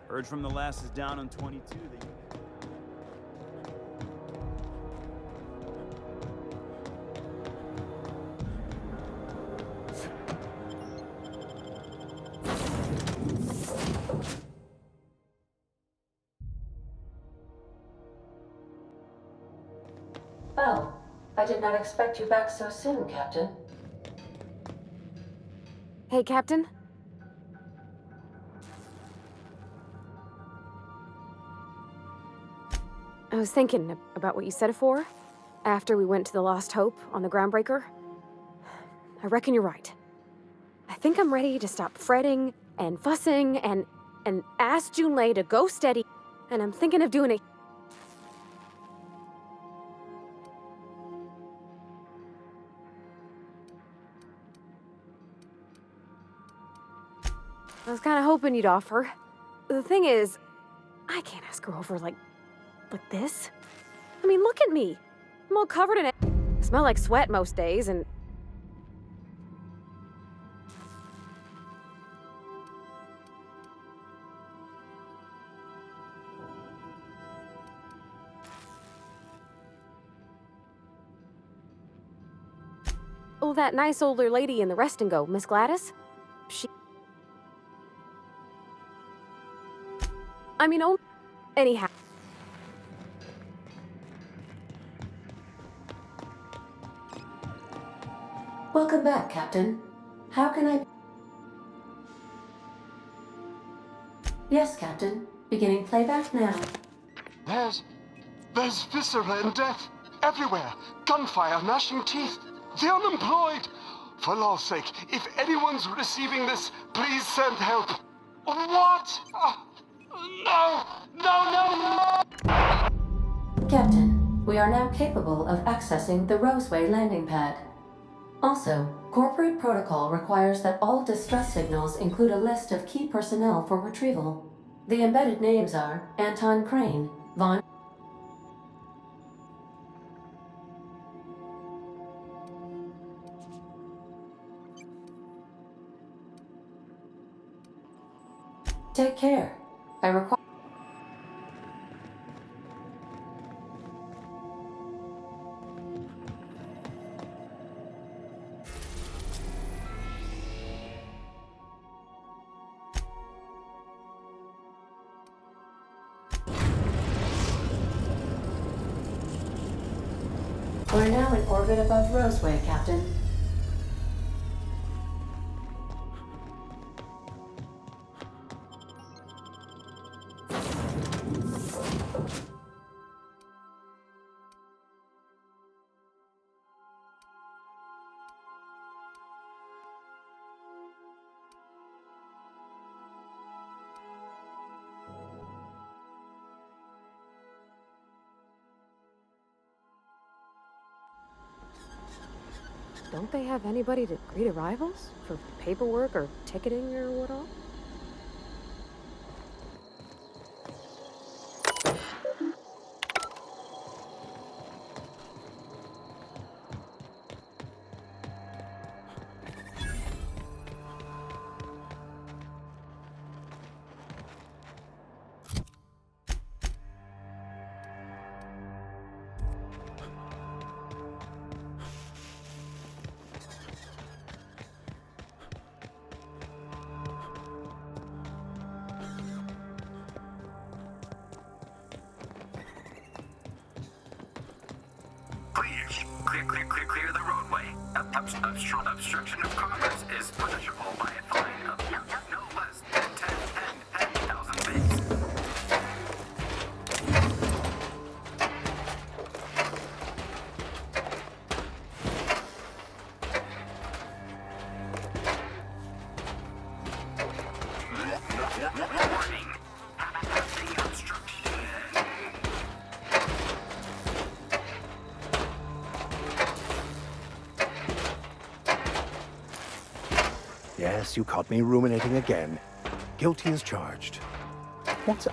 Heard from the last is down on 22. Well, I did not expect you back so soon, Captain. Hey, Captain. I was thinking about what you said afore, after we went to the Lost Hope on the Groundbreaker. I reckon you're right. I think I'm ready to stop fretting and fussing and ask Junlei to go steady, and I'm thinking of doing it. I was kind of hoping you'd offer. The thing is, I can't ask her over like this. I mean, look at me. I'm all covered in it. I smell like sweat most days, and... Oh, that nice older lady in the rest and go, Miss Gladys? She... I mean, oh... Anyhow... Welcome back, Captain. How can I... Yes, Captain. Beginning playback now. There's viscera and death everywhere. Gunfire, gnashing teeth. The unemployed. For law's sake, if anyone's receiving this, please send help. What? No! Captain, we are now capable of accessing the Roseway landing pad. Also, corporate protocol requires that all distress signals include a list of key personnel for retrieval. The embedded names are Anton Crane, Von... Take care. I require... We're now in orbit above Roseway, Captain. Don't they have anybody to greet arrivals? For paperwork or ticketing or what all? Clear the roadway. Obstruction of commerce is punishable by a fine of no less than 10,000 bits. Warning. Passing obstruction. Yes, you caught me ruminating again. Guilty as charged. What's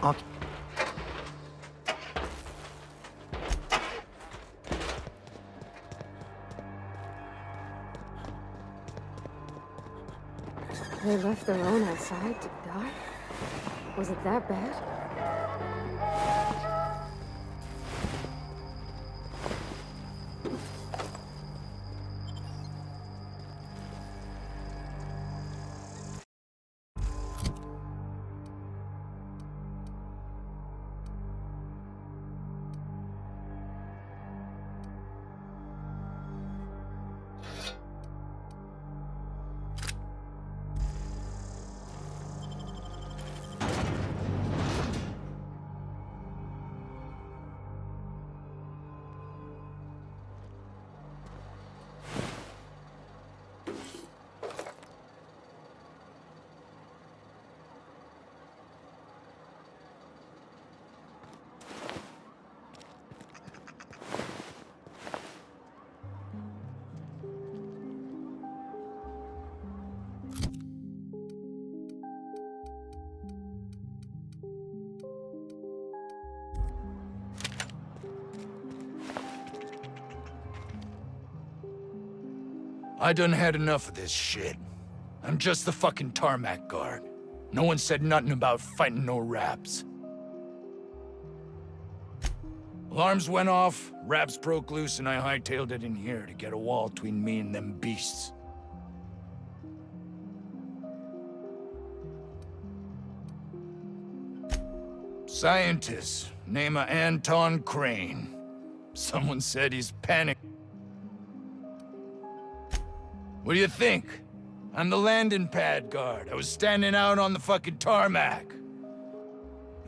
They left their own outside to die? Was it that bad? I done had enough of this shit. I'm just the fucking tarmac guard. No one said nothing about fighting no raps. Alarms went off, raps broke loose, and I hightailed it in here to get a wall between me and them beasts. Scientist, name of Anton Crane. Someone said he's panicked. What do you think? I'm the landing pad guard. I was standing out on the fucking tarmac.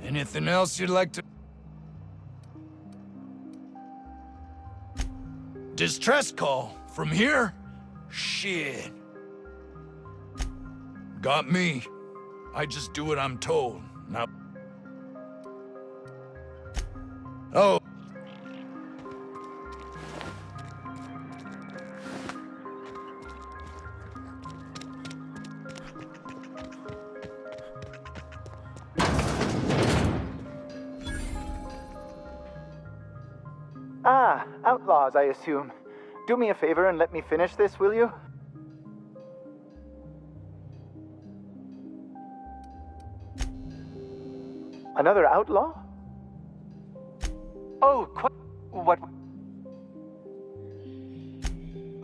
Anything else you'd like to... Distress call? From here? Shit. Got me. I just do what I'm told. Now... Oh. Ah, outlaws, I assume. Do me a favor and let me finish this, will you? Another outlaw? Oh, what?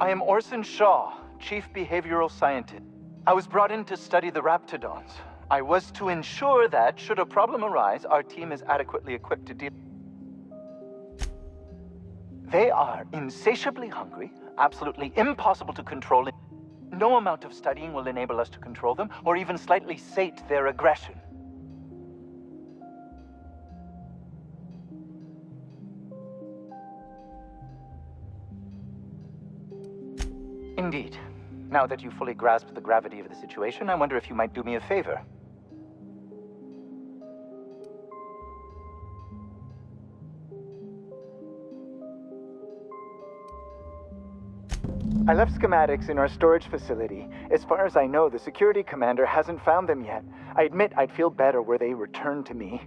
I am Orson Shaw, Chief Behavioral Scientist. I was brought in to study the Raptidons. I was to ensure that, should a problem arise, our team is adequately equipped to deal. They are insatiably hungry, absolutely impossible to control. No amount of studying will enable us to control them, or even slightly sate their aggression. Indeed. Now that you fully grasp the gravity of the situation, I wonder if you might do me a favor. I left schematics in our storage facility. As far as I know, the security commander hasn't found them yet. I admit I'd feel better were they returned to me.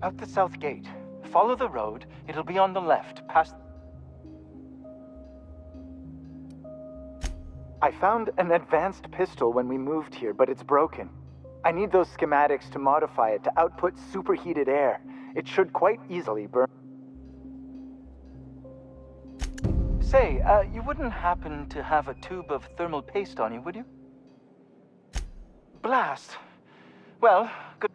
Out the south gate. Follow the road. It'll be on the left, past... I found an advanced pistol when we moved here, but it's broken. I need those schematics to modify it to output superheated air. It should quite easily burn. Say, you wouldn't happen to have a tube of thermal paste on you, would you? Blast. Well, good.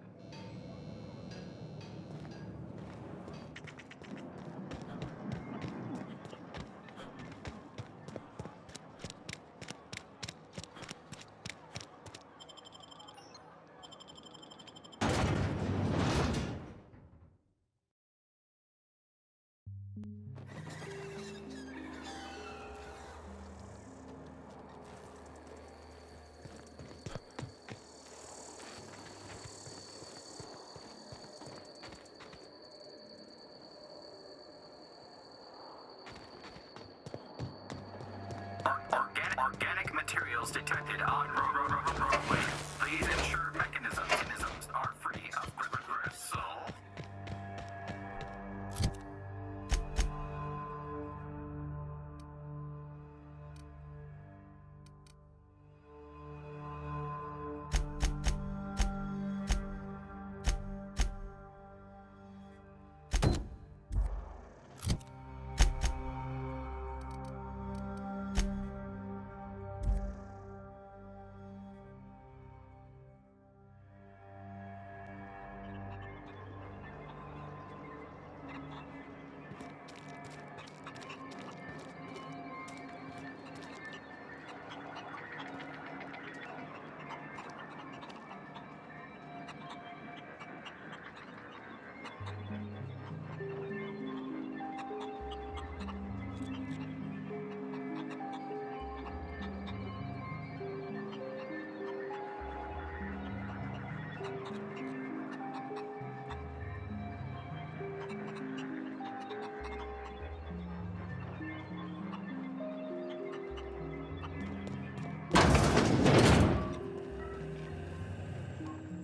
Organic materials detected on roadway. Please ensure mechanisms are free of gristle.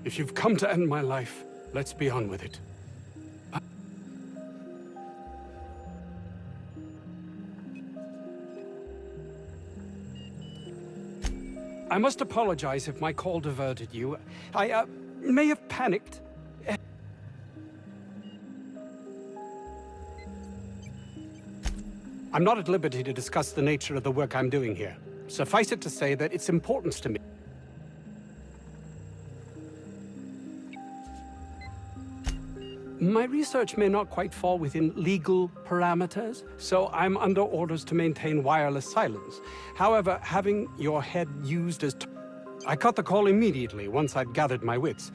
If you've come to end my life, let's be on with it. I must apologize if my call diverted you. I may have panicked. I'm not at liberty to discuss the nature of the work I'm doing here. Suffice it to say that its importance to me. My research may not quite fall within legal parameters, so I'm under orders to maintain wireless silence. However, having your head used as... I cut the call immediately once I'd gathered my wits.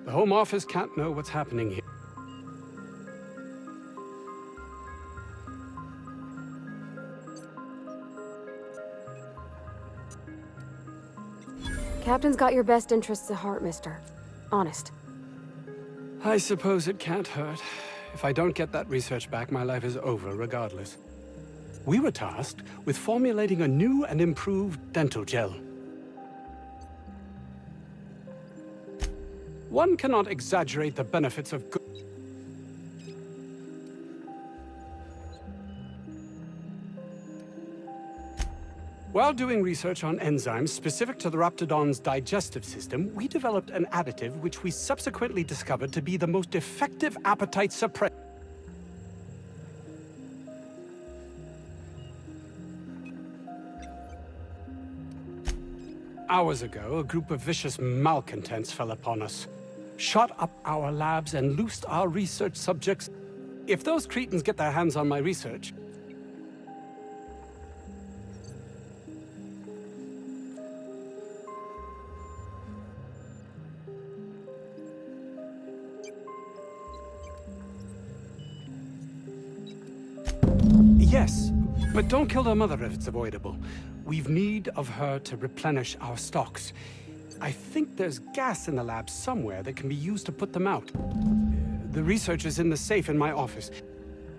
The Home Office can't know what's happening here. Captain's got your best interests at heart, mister. Honest. I suppose it can't hurt. If I don't get that research back, my life is over regardless. We were tasked with formulating a new and improved dental gel. One cannot exaggerate the benefits of good... While doing research on enzymes specific to the Raptidon's digestive system, we developed an additive which we subsequently discovered to be the most effective appetite suppressor. Hours ago, a group of vicious malcontents fell upon us, shot up our labs and loosed our research subjects. If those cretins get their hands on my research, yes, but don't kill their mother if it's avoidable. We've need of her to replenish our stocks. I think there's gas in the lab somewhere that can be used to put them out. The research is in the safe in my office.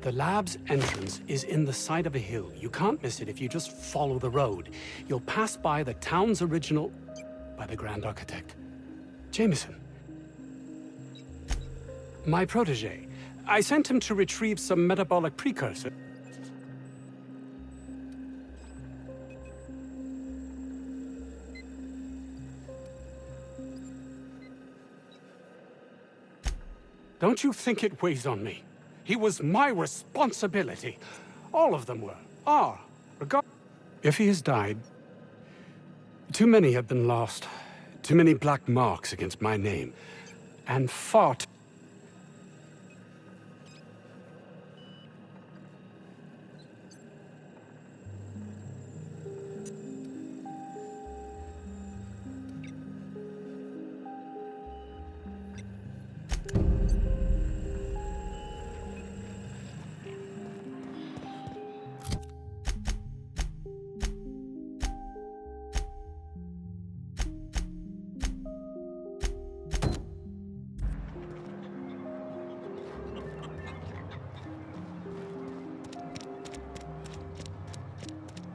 The lab's entrance is in the side of a hill. You can't miss it if you just follow the road. You'll pass by the town's original... by the Grand Architect. Jameson. My protege. I sent him to retrieve some metabolic precursor. Don't you think it weighs on me? He was my responsibility. All of them were. Are. If he has died, too many have been lost. Too many black marks against my name. And far too...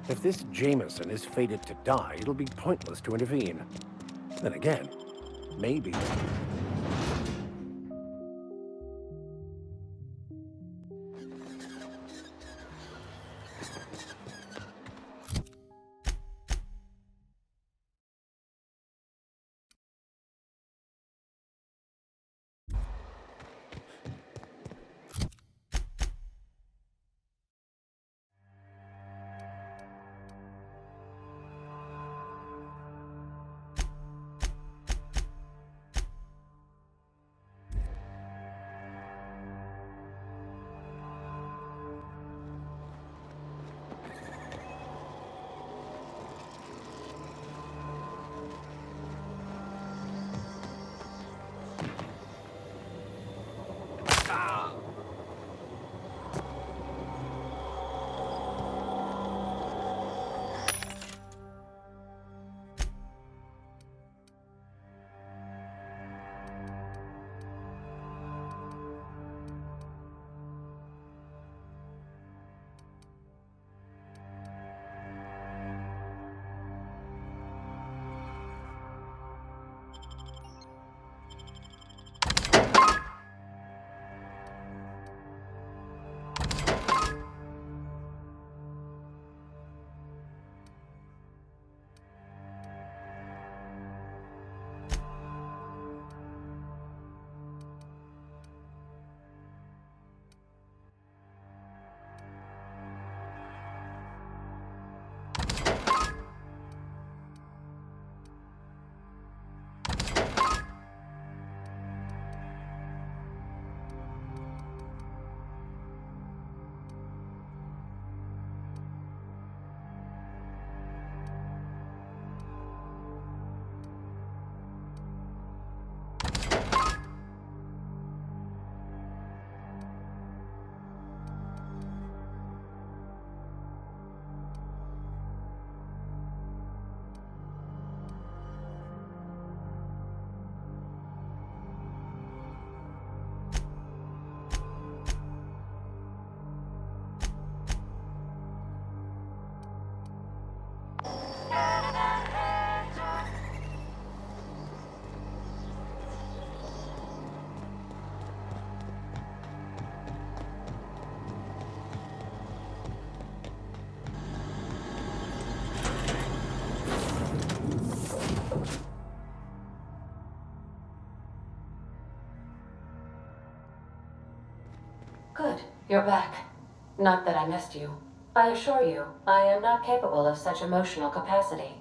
If this Jameson is fated to die, it'll be pointless to intervene. Then again, maybe... Good, you're back. Not that I missed you. I assure you, I am not capable of such emotional capacity.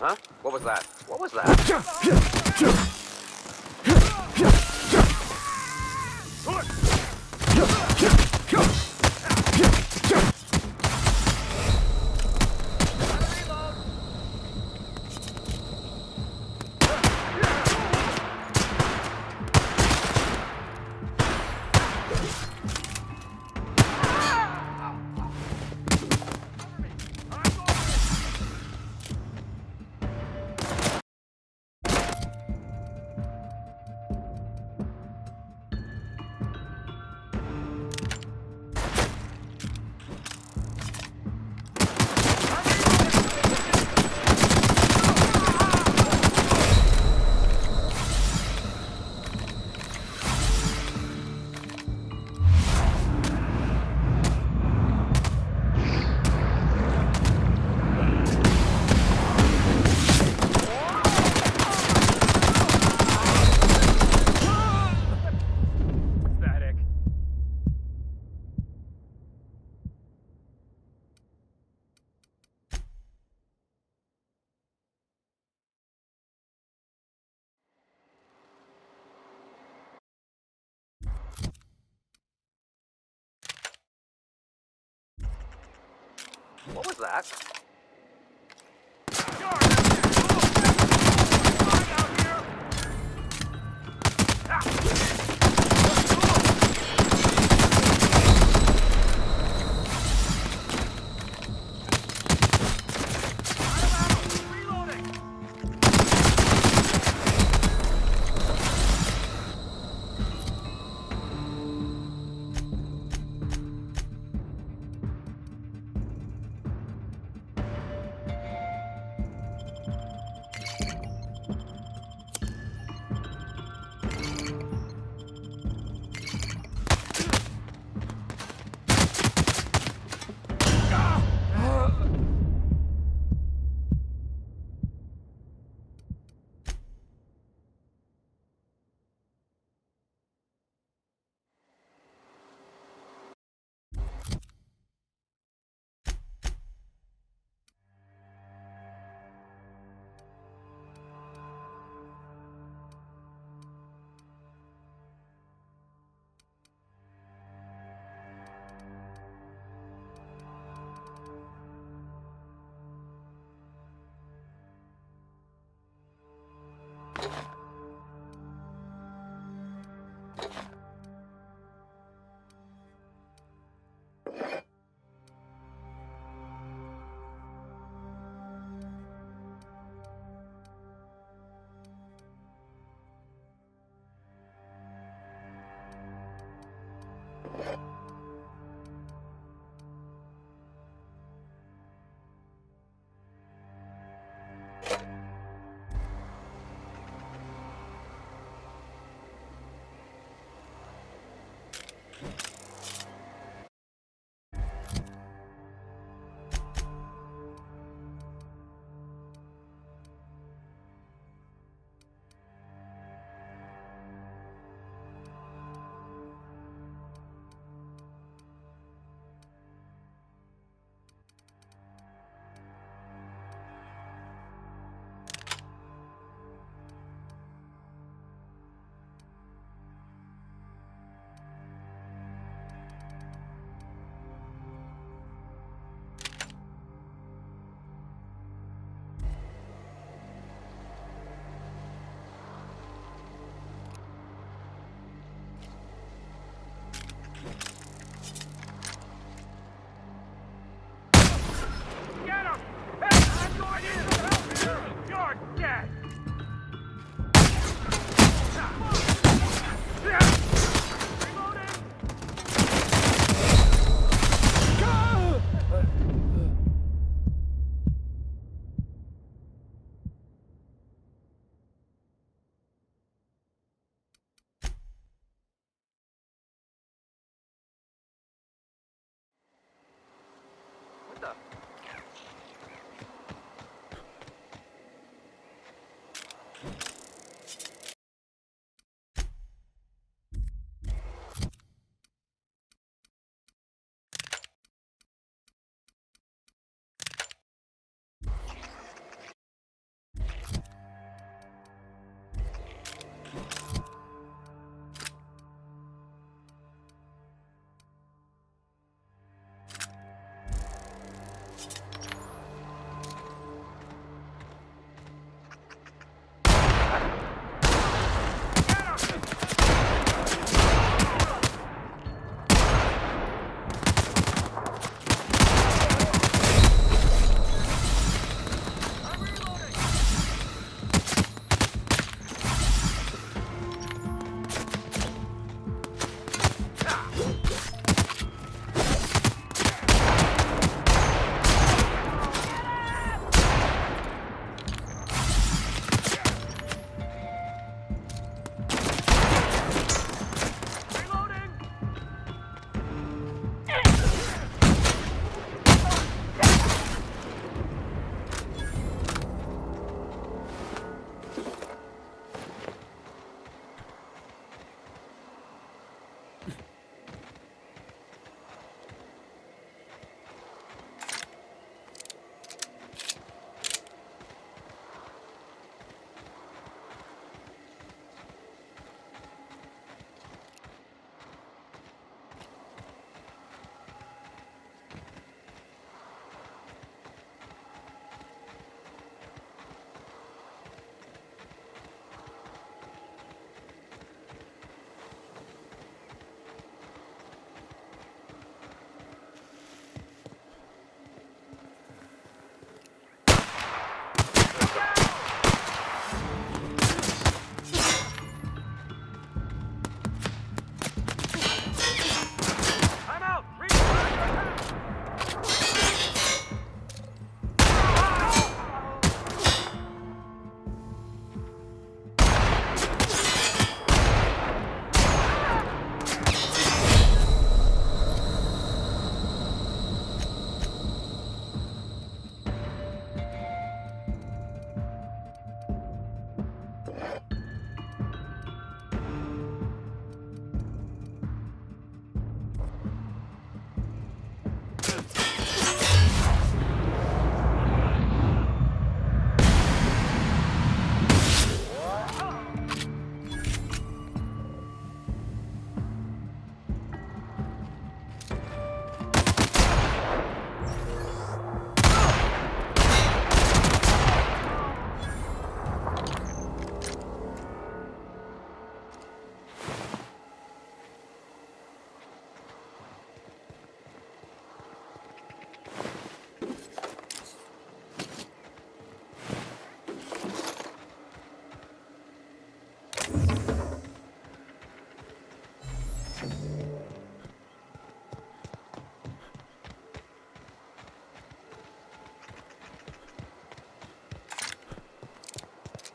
Huh? What was that? What was that? What was that?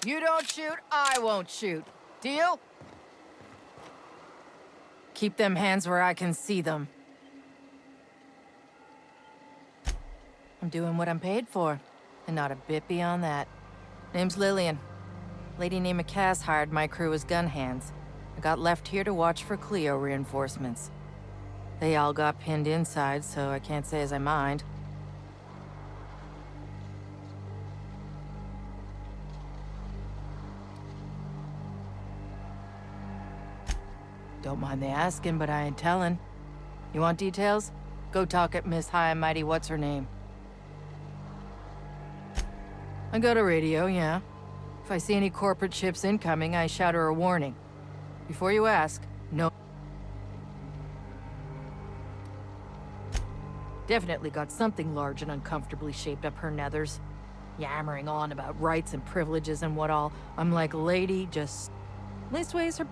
You don't shoot, I won't shoot. Deal? Keep them hands where I can see them. I'm doing what I'm paid for, and not a bit beyond that. Name's Lillian. Lady named Cass hired my crew as gun hands. I got left here to watch for Cleo reinforcements. They all got pinned inside, so I can't say as I mind. Don't mind me asking, but I ain't telling. You want details? Go talk at Miss High and Mighty What's-Her-Name. I got a radio, yeah. If I see any corporate ships incoming, I shout her a warning. Before you ask, no. Definitely got something large and uncomfortably shaped up her nethers. Yammering on about rights and privileges and what all. I'm like, lady, just... leastways her...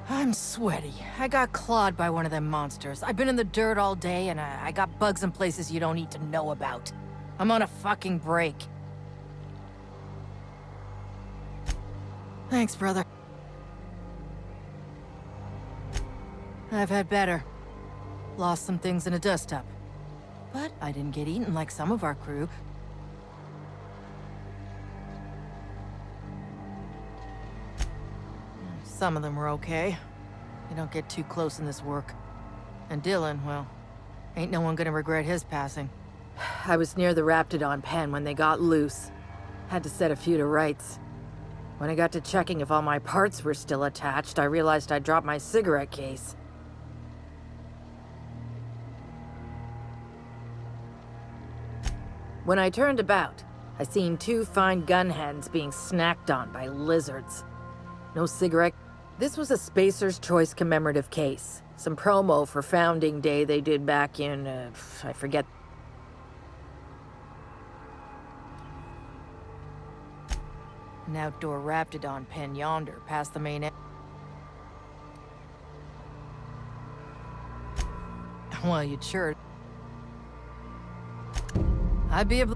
I'm sweaty. I got clawed by one of them monsters. I've been in the dirt all day, and I got bugs in places you don't need to know about. I'm on a fucking break. Thanks, brother. I've had better. Lost some things in a dust-up. But I didn't get eaten like some of our crew. Some of them were okay. You don't get too close in this work. And Dylan, well, ain't no one gonna regret his passing. I was near the Raptidon pen when they got loose. Had to set a few to rights. When I got to checking if all my parts were still attached, I realized I'd dropped my cigarette case. When I turned about, I seen 2 fine gun hands being snacked on by lizards. No cigarette. This was a Spacer's Choice commemorative case. Some promo for Founding Day they did back in, I forget. An outdoor Raptidon pen yonder, past the main Well, you'd sure... I'd be able...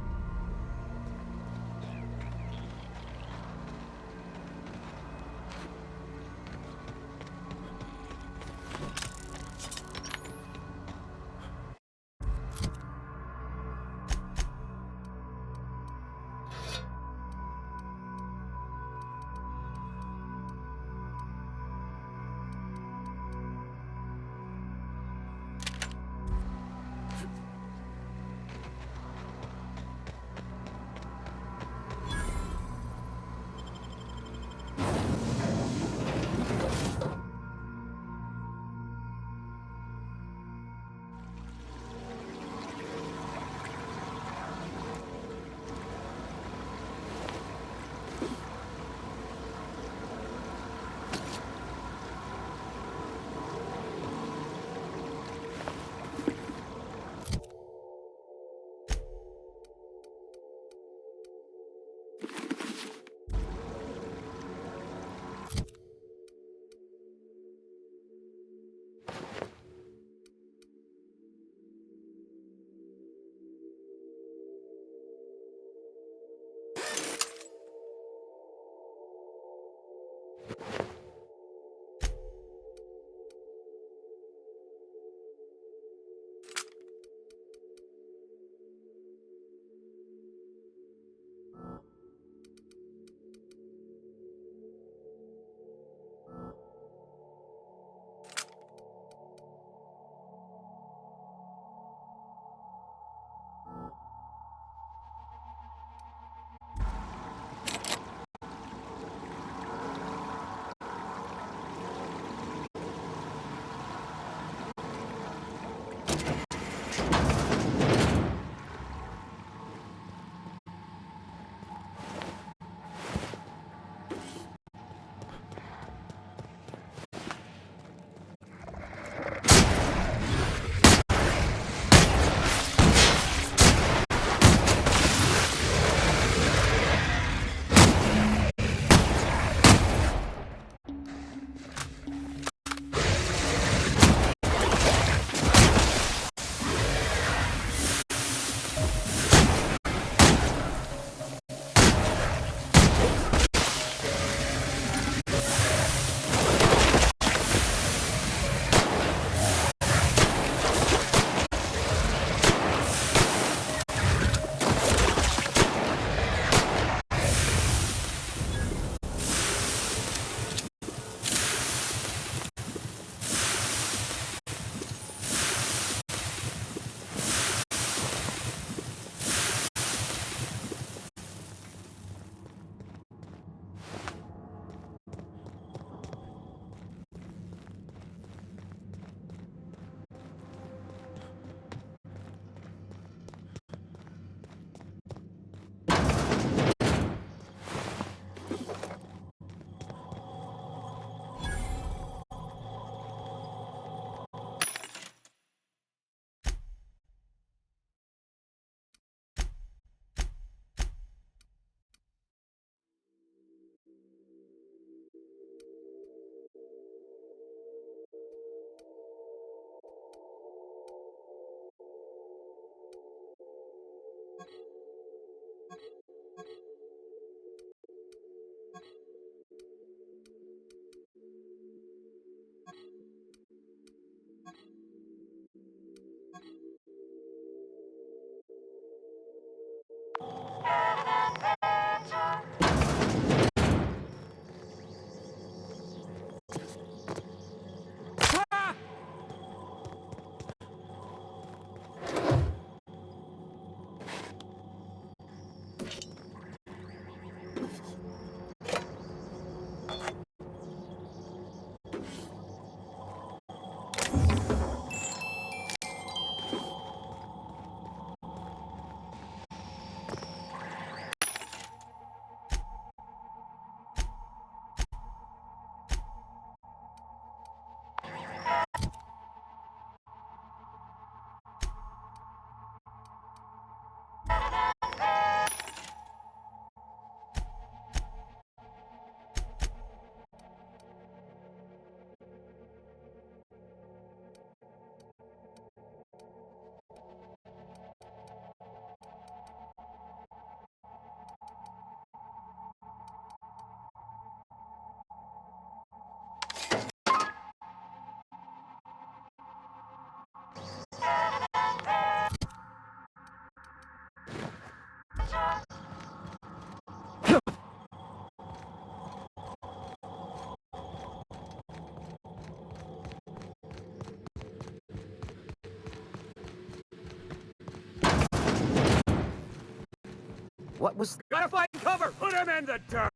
What was... Gotta find cover! Put him in the dirt!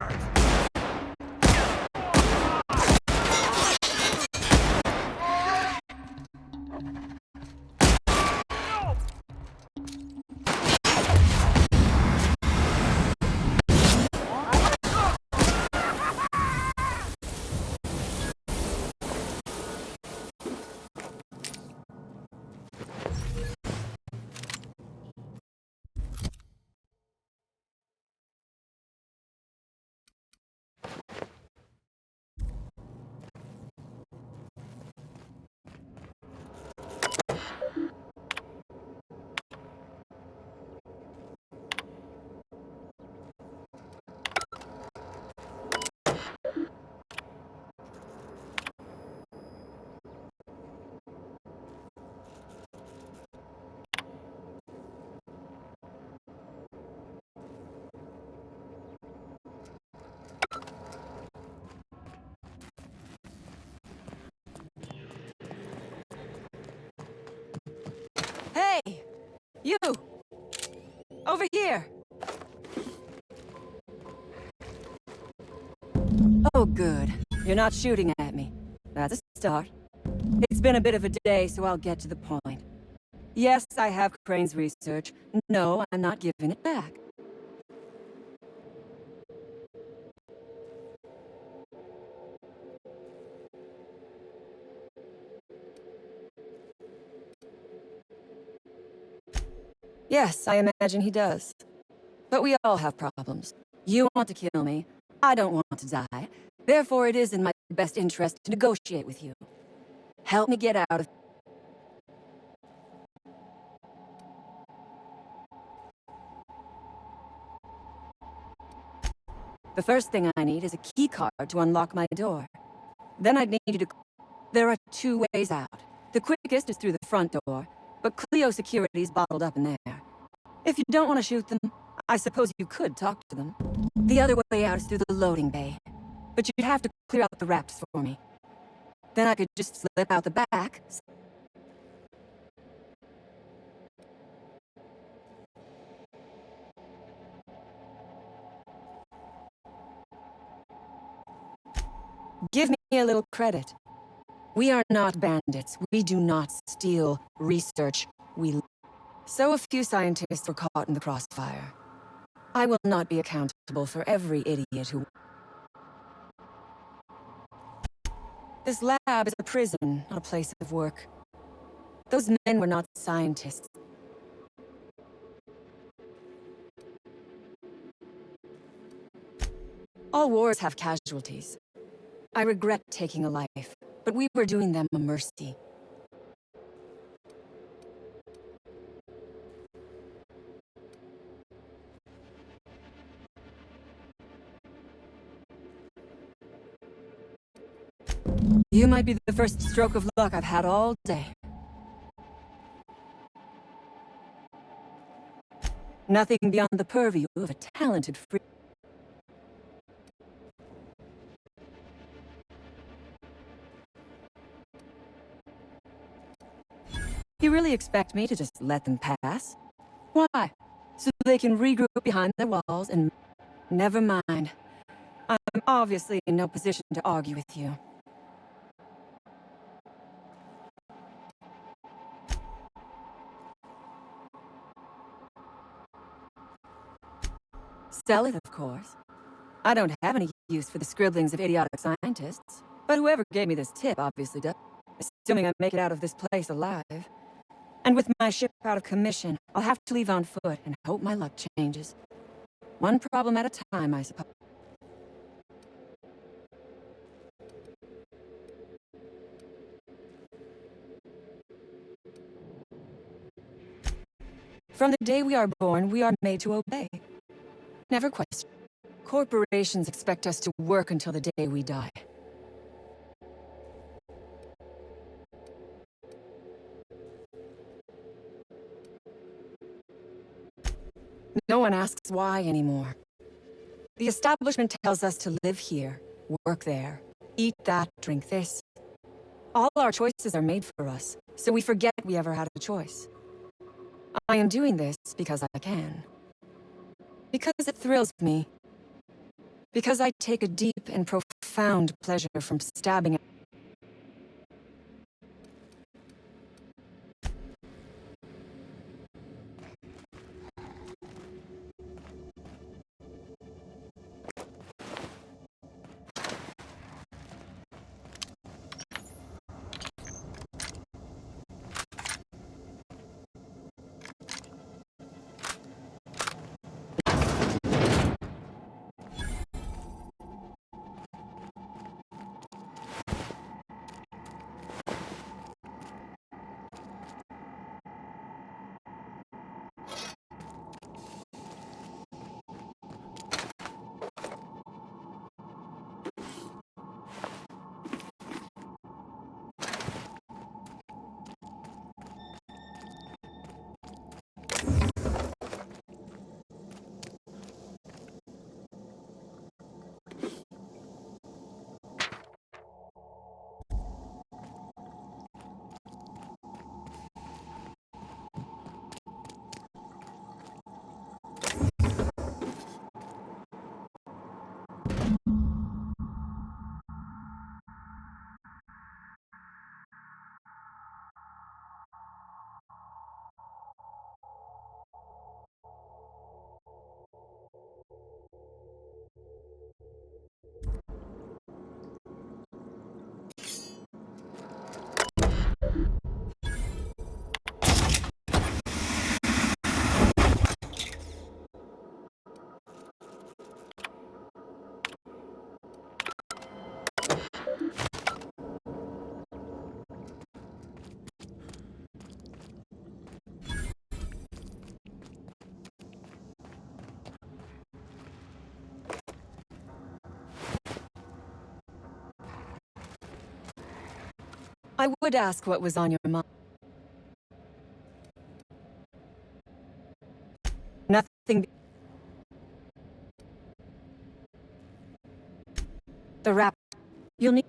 Hey! You! Over here! Oh, good. You're not shooting at me. That's a start. It's been a bit of a day, so I'll get to the point. Yes, I have Crane's research. No, I'm not giving it back. Yes, I imagine he does. But we all have problems. You want to kill me. I don't want to die. Therefore, it is in my best interest to negotiate with you. Help me get out of... The first thing I need is a key card to unlock my door. Then I'd need you to... There are two ways out. The quickest is through the front door, but Cleo security's bottled up in there. If you don't want to shoot them, I suppose you could talk to them. The other way out is through the loading bay. But you'd have to clear out the wraps for me. Then I could just slip out the back. Give me a little credit. We are not bandits. We do not steal research. So a few scientists were caught in the crossfire. I will not be accountable for every idiot who... This lab is a prison, not a place of work. Those men were not scientists. All wars have casualties. I regret taking a life, but we were doing them a mercy. You might be the first stroke of luck I've had all day. Nothing beyond the purview of a talented free. You really expect me to just let them pass? Why? So they can regroup behind their walls and... Never mind. I'm obviously in no position to argue with you. Sell it, of course. I don't have any use for the scribblings of idiotic scientists, but whoever gave me this tip obviously does, assuming I make it out of this place alive. And with my ship out of commission, I'll have to leave on foot and hope my luck changes. One problem at a time, I suppose. From the day we are born, we are made to obey. Never question. Corporations expect us to work until the day we die. No one asks why anymore. The establishment tells us to live here, work there, eat that, drink this. All our choices are made for us, so we forget we ever had a choice. I am doing this because I can. Because it thrills me. Because I take a deep and profound pleasure from stabbing at... I would ask what was on your mind. Nothing. The rap. You'll need.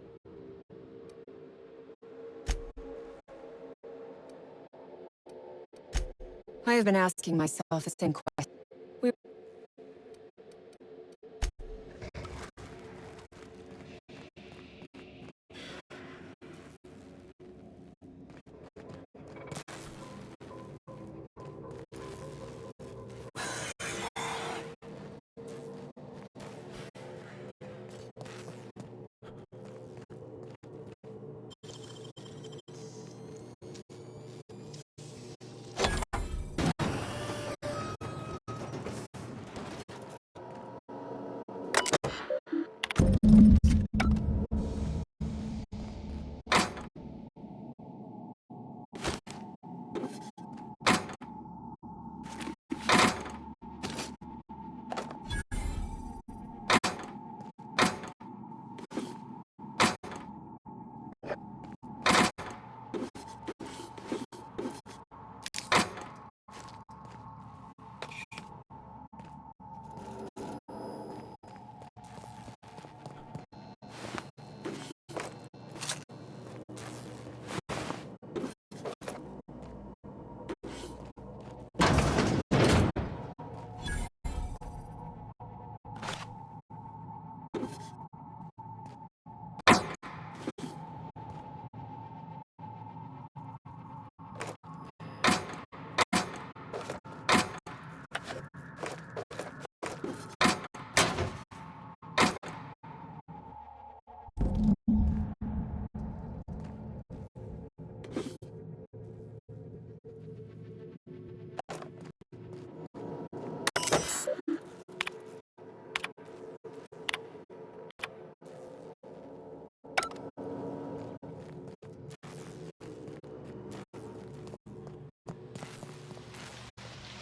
I have been asking myself the same question.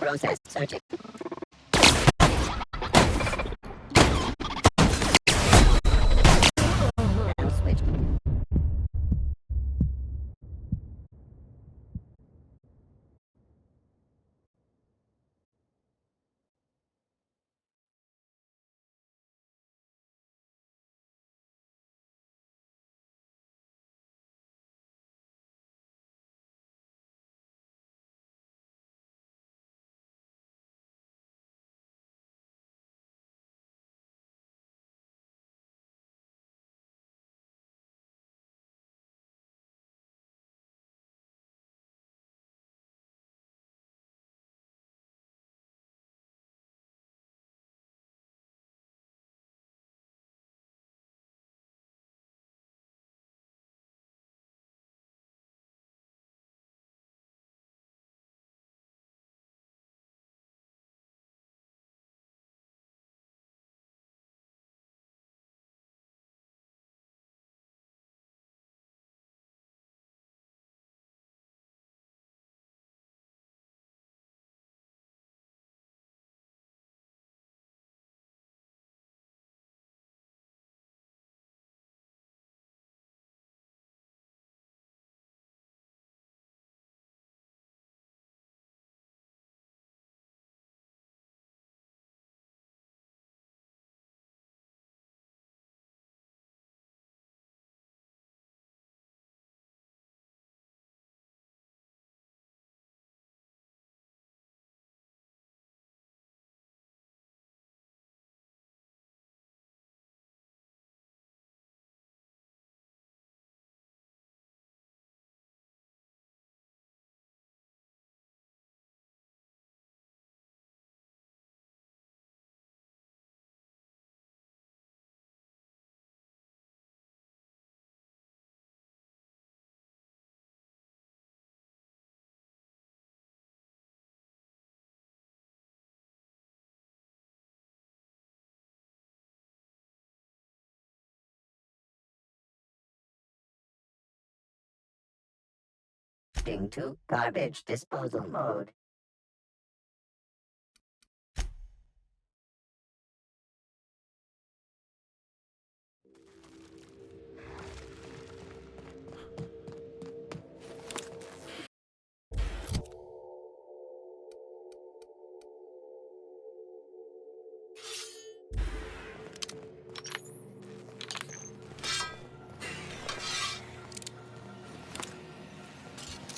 Process searching. Now switch. Shifting to garbage disposal mode.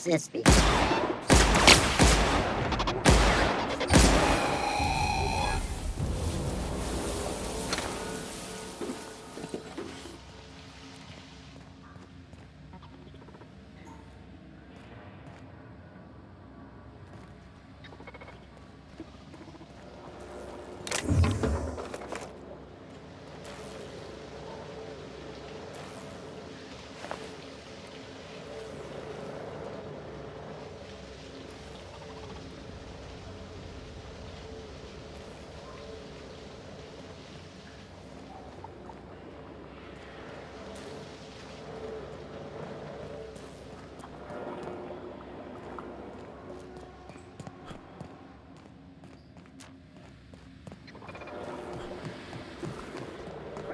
Sispy.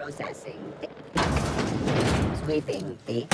Processing. Sweeping the...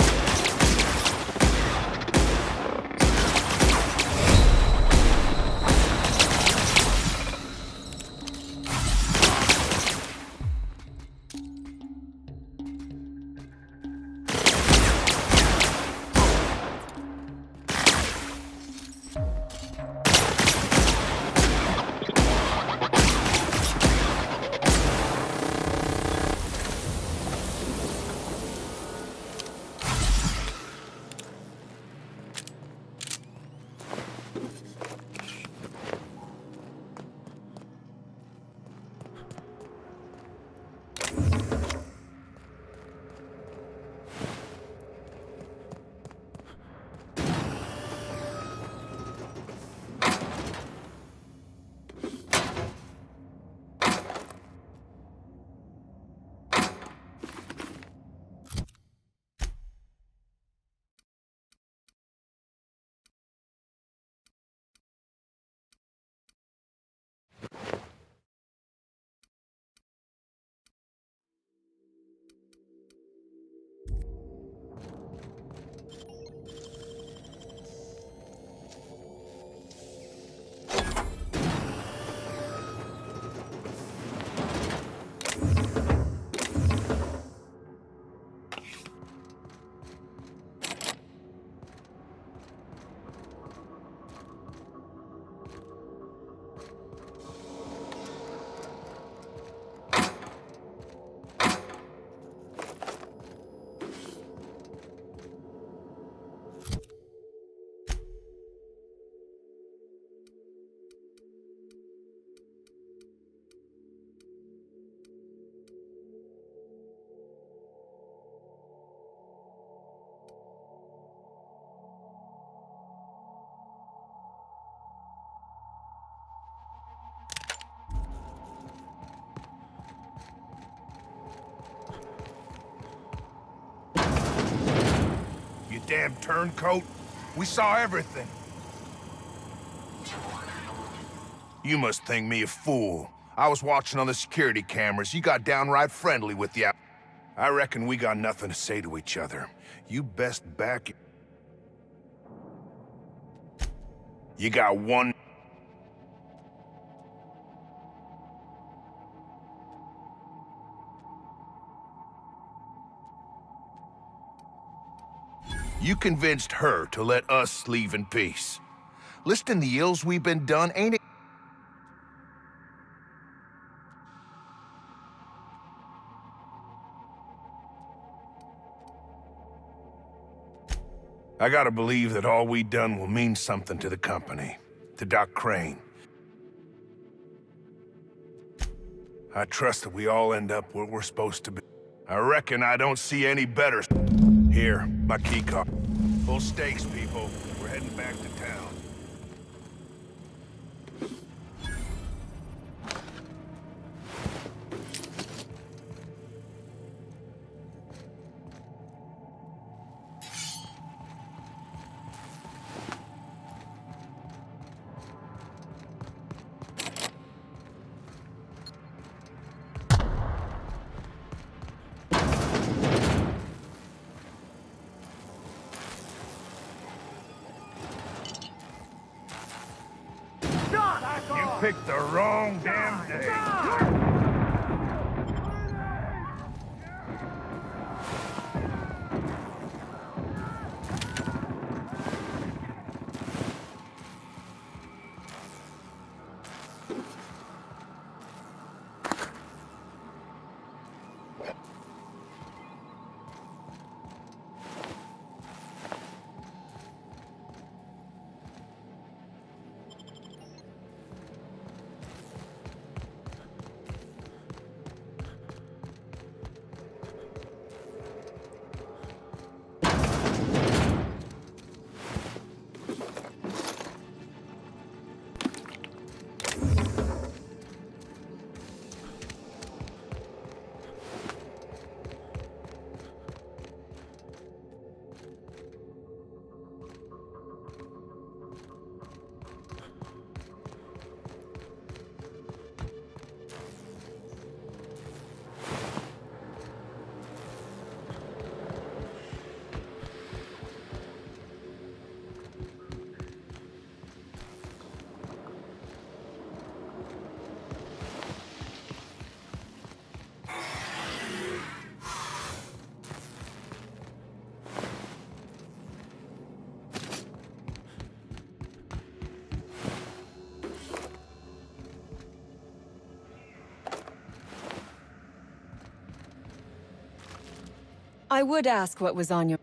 damn turncoat. We saw everything. You must think me a fool. I was watching on the security cameras. You got downright friendly with the I reckon we got nothing to say to each other. You best back... You got one... You convinced her to let us leave in peace. Listing the ills we've been done, ain't it? I gotta believe that all we done will mean something to the company, to Doc Crane. I trust that we all end up where we're supposed to be. I reckon I don't see any better. Here, my key card. Full stakes, people. We're heading back to town. You picked the wrong damn day. I would ask what was on your...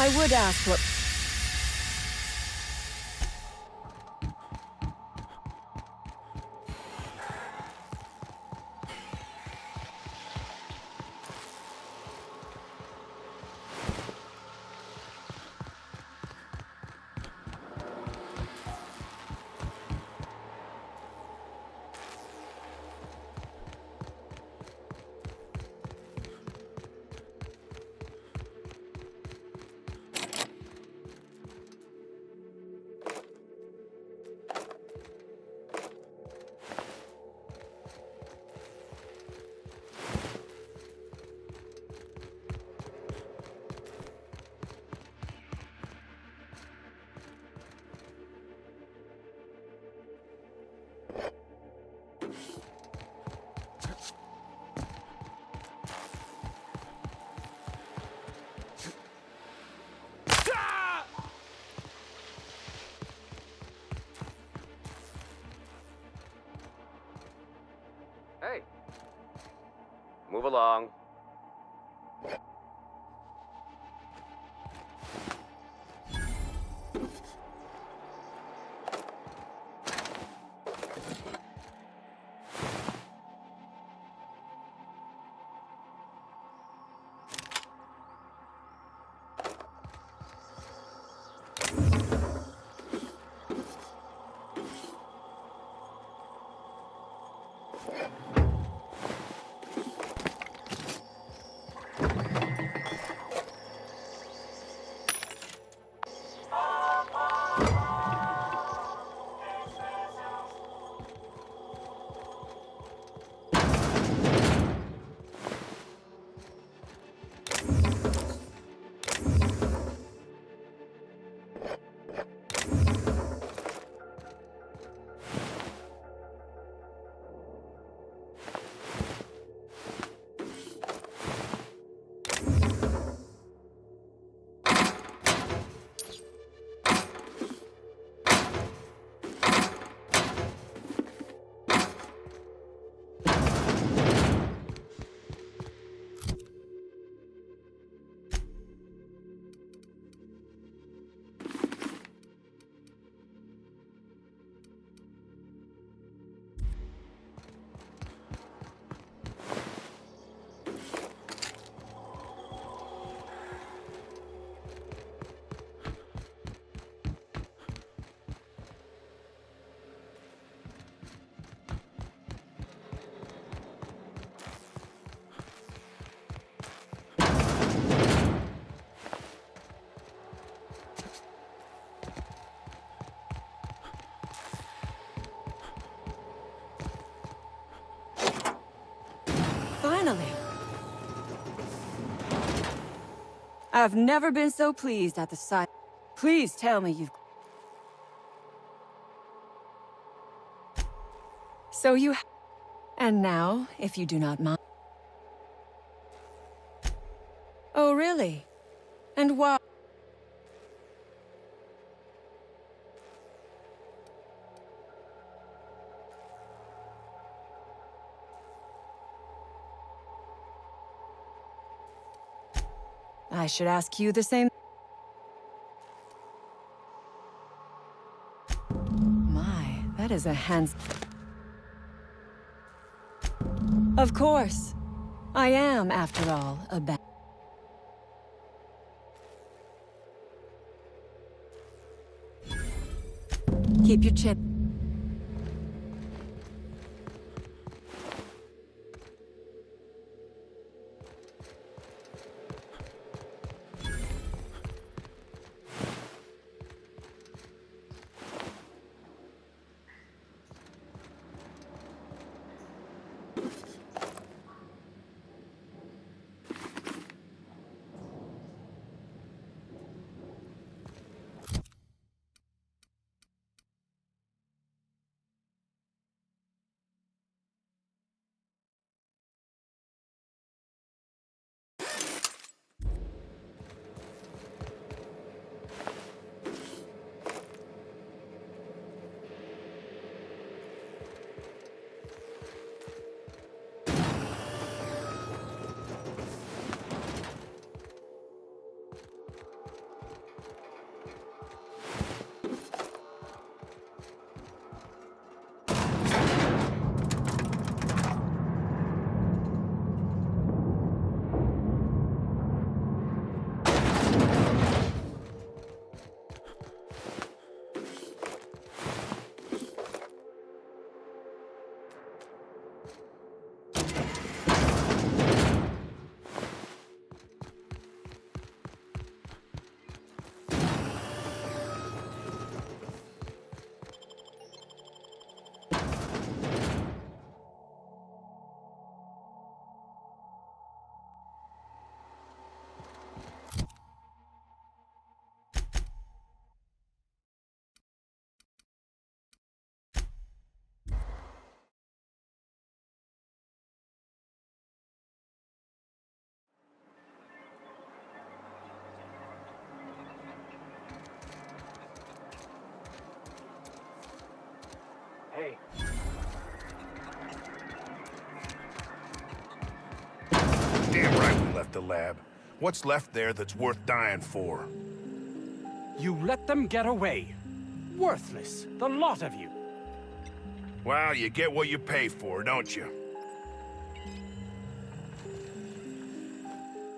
I would ask what... Hey. Move along. Finally. I've never been so pleased at the sight. Please tell me you've... So you... And now, if you do not mind... Oh, really? And why? I should ask you the same. My, that is a hands. Of course. I am, after all, a bat. Keep your chin. Damn right we left the lab. What's left there that's worth dying for? You let them get away. Worthless, the lot of you. Well, you get what you pay for, don't you?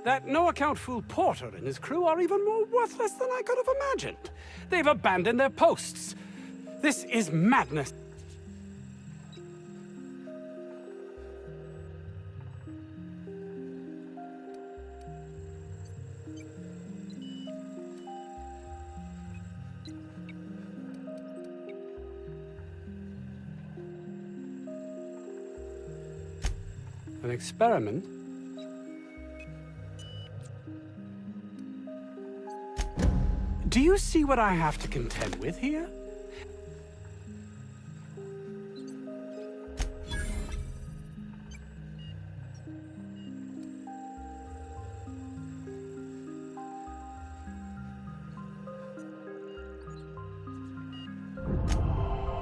That no-account fool Porter and his crew are even more worthless than I could have imagined. They've abandoned their posts. This is madness. An experiment? Do you see what I have to contend with here?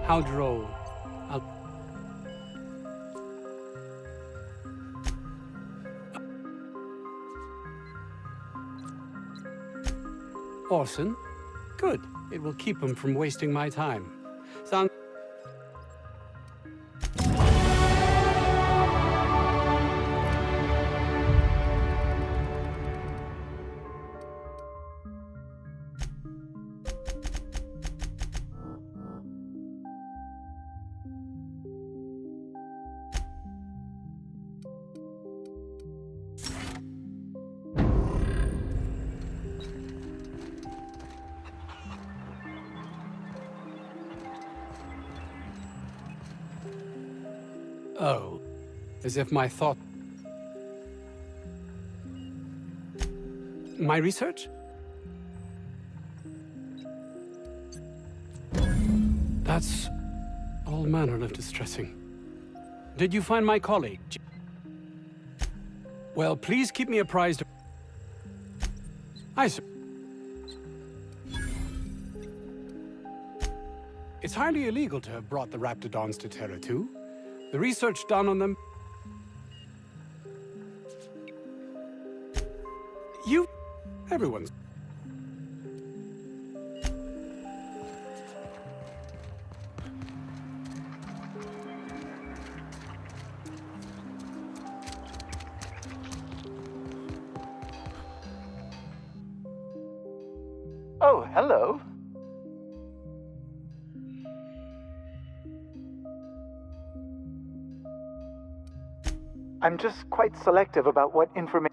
How droll. Orson? Good. It will keep him from wasting my time. Sound... Oh, as if my thought... My research? That's all manner of distressing. Did you find my colleague? Well, please keep me apprised of... It's highly illegal to have brought the Raptidons to Terra 2. The research done on them... Everyone's... Oh, hello. I'm just quite selective about what information...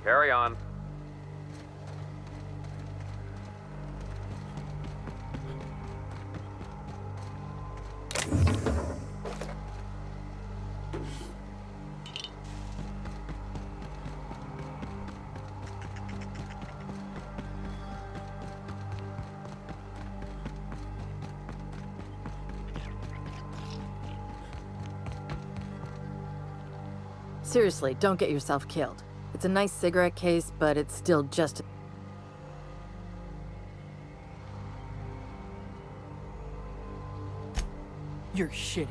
Carry on. Seriously, don't get yourself killed. It's a nice cigarette case, but it's still just... You're shitting.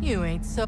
You ain't so...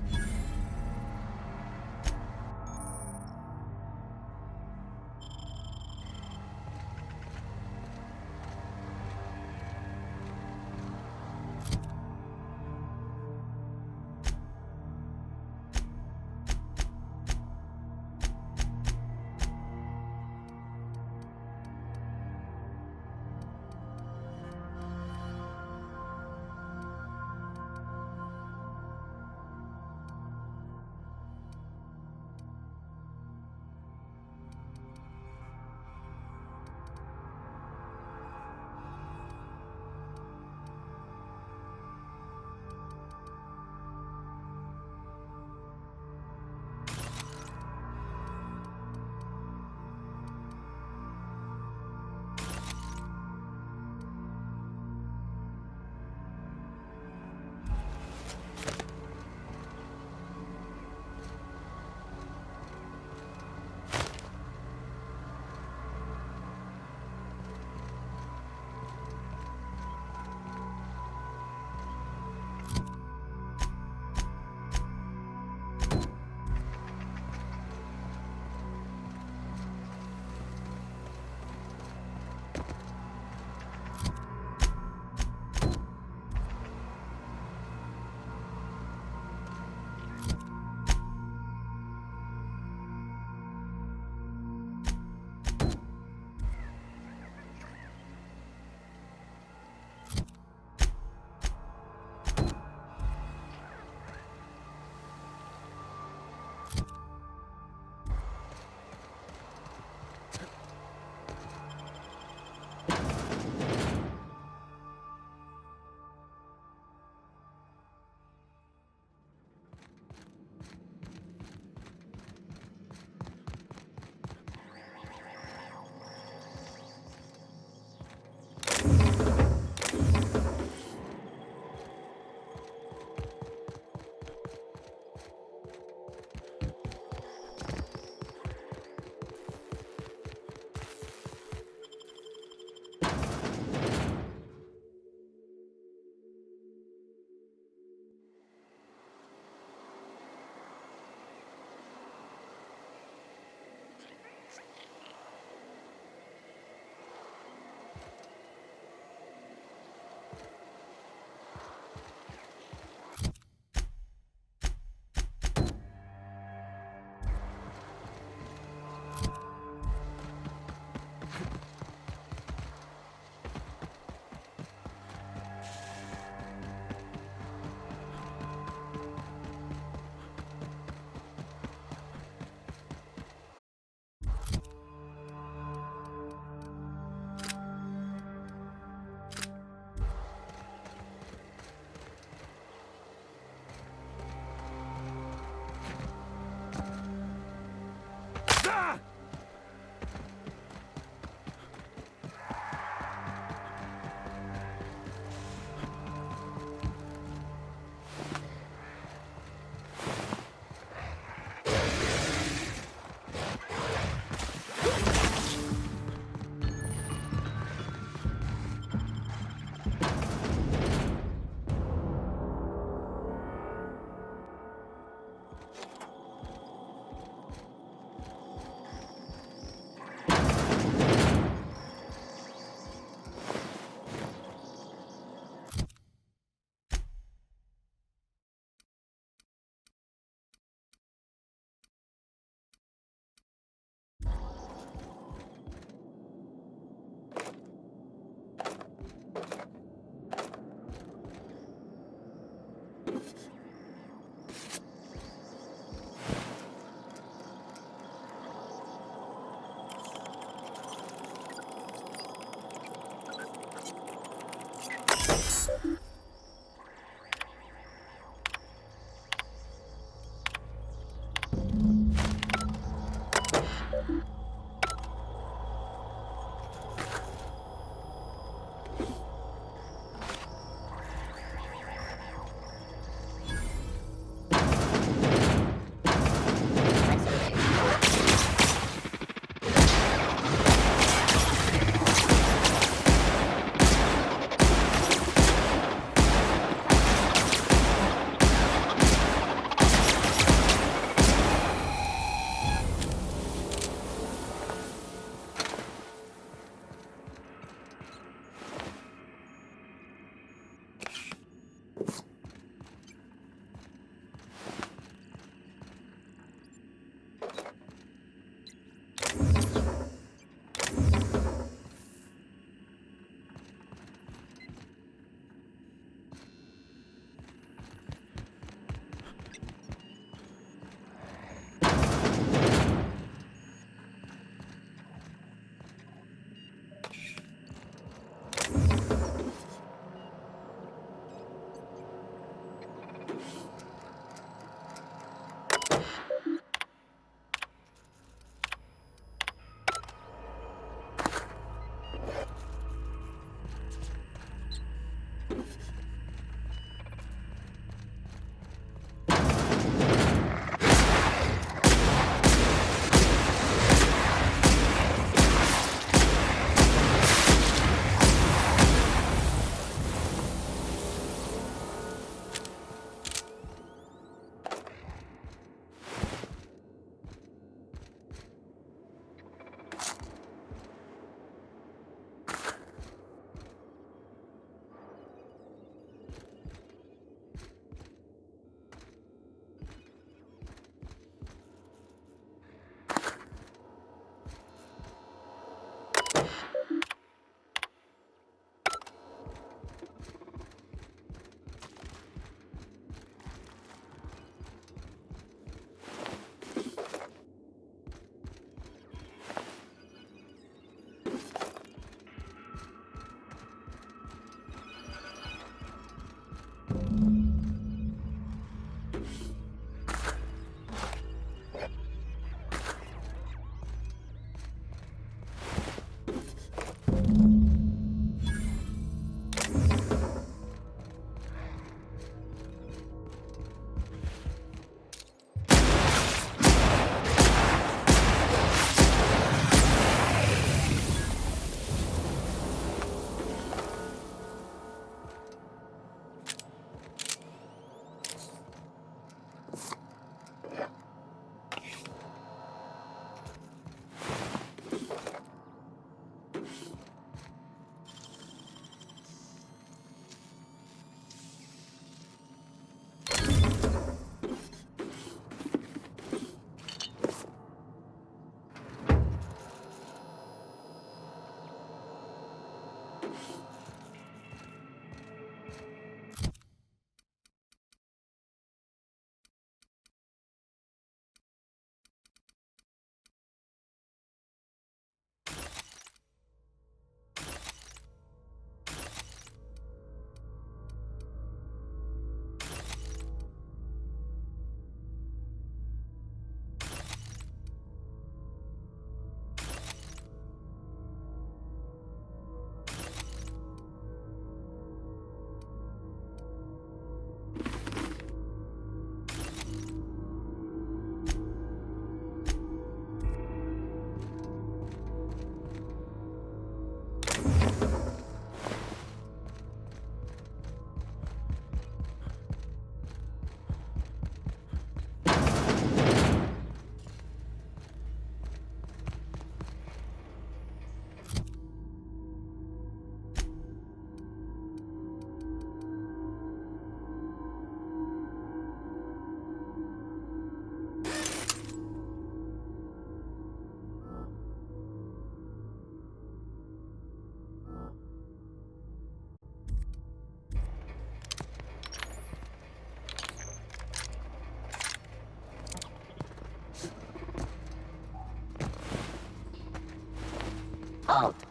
Halt.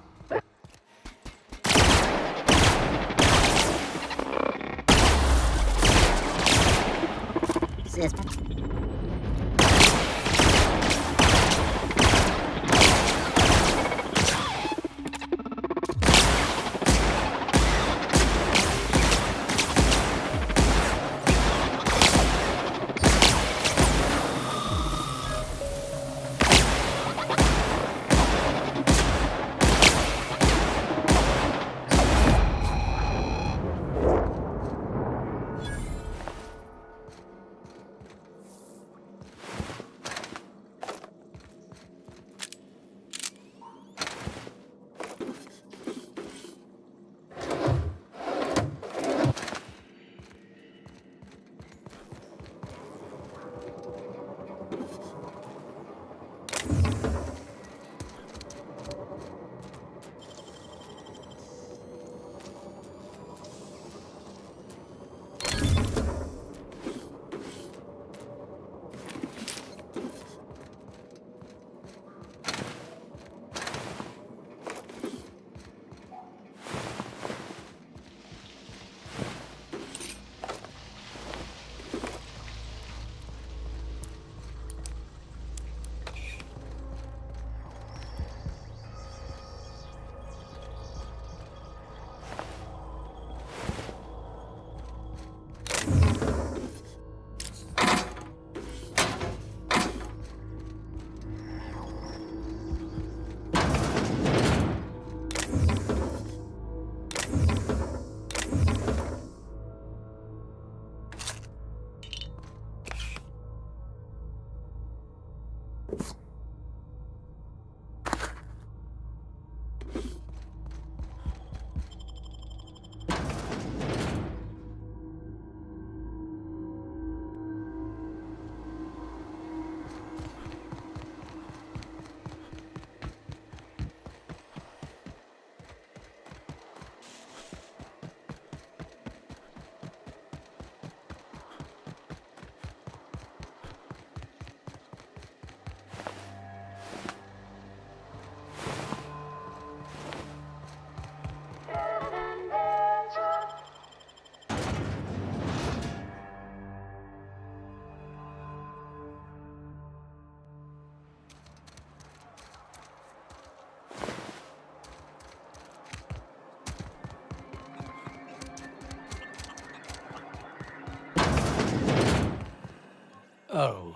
Oh.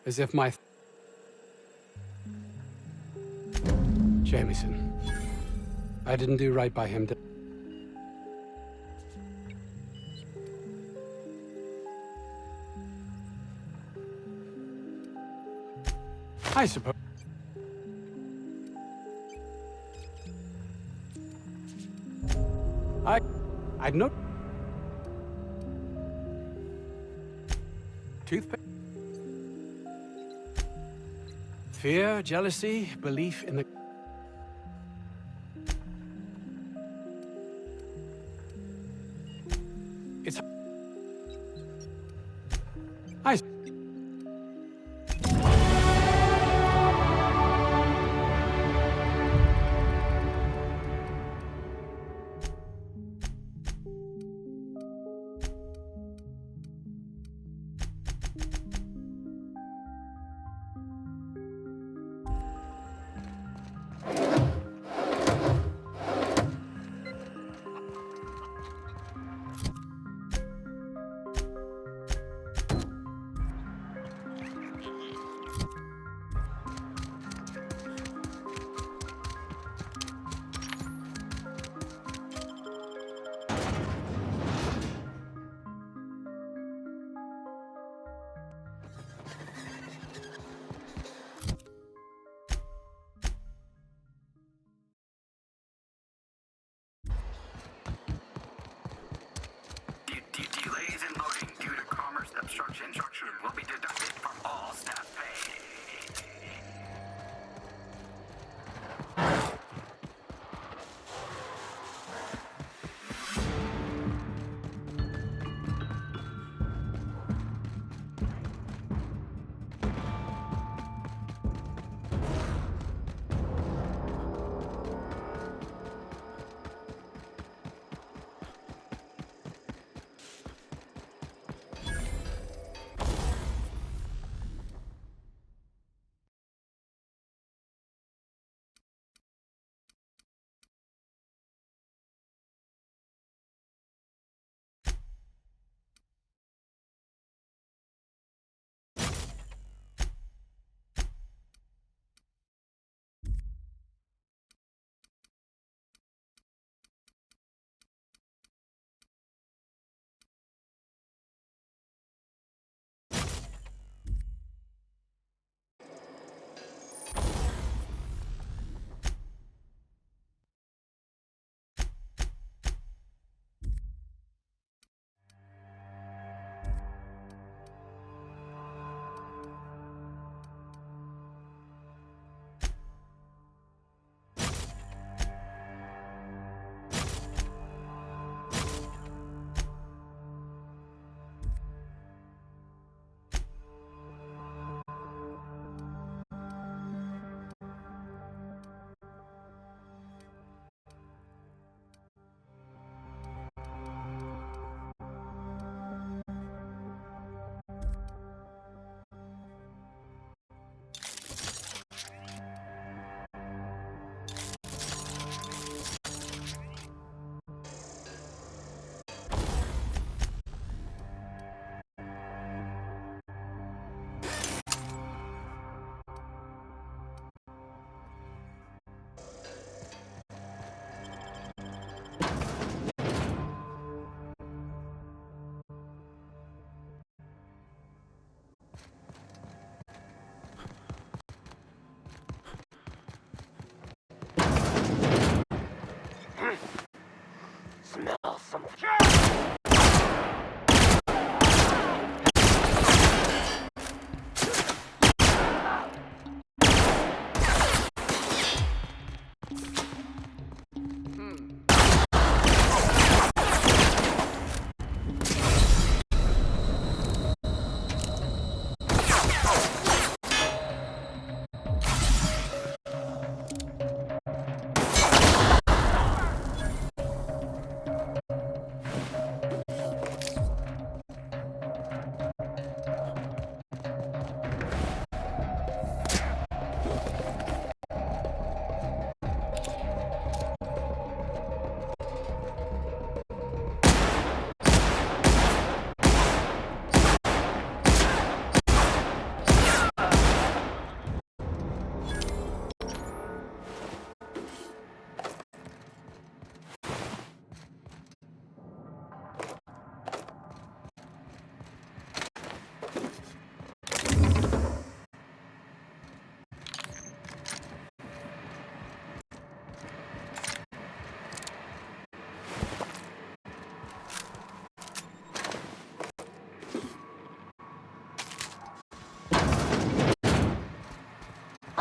As if my... Jameson. I didn't do right by him, did... I suppose... I'd not... Toothpick? Fear, jealousy, belief in the... It's... I...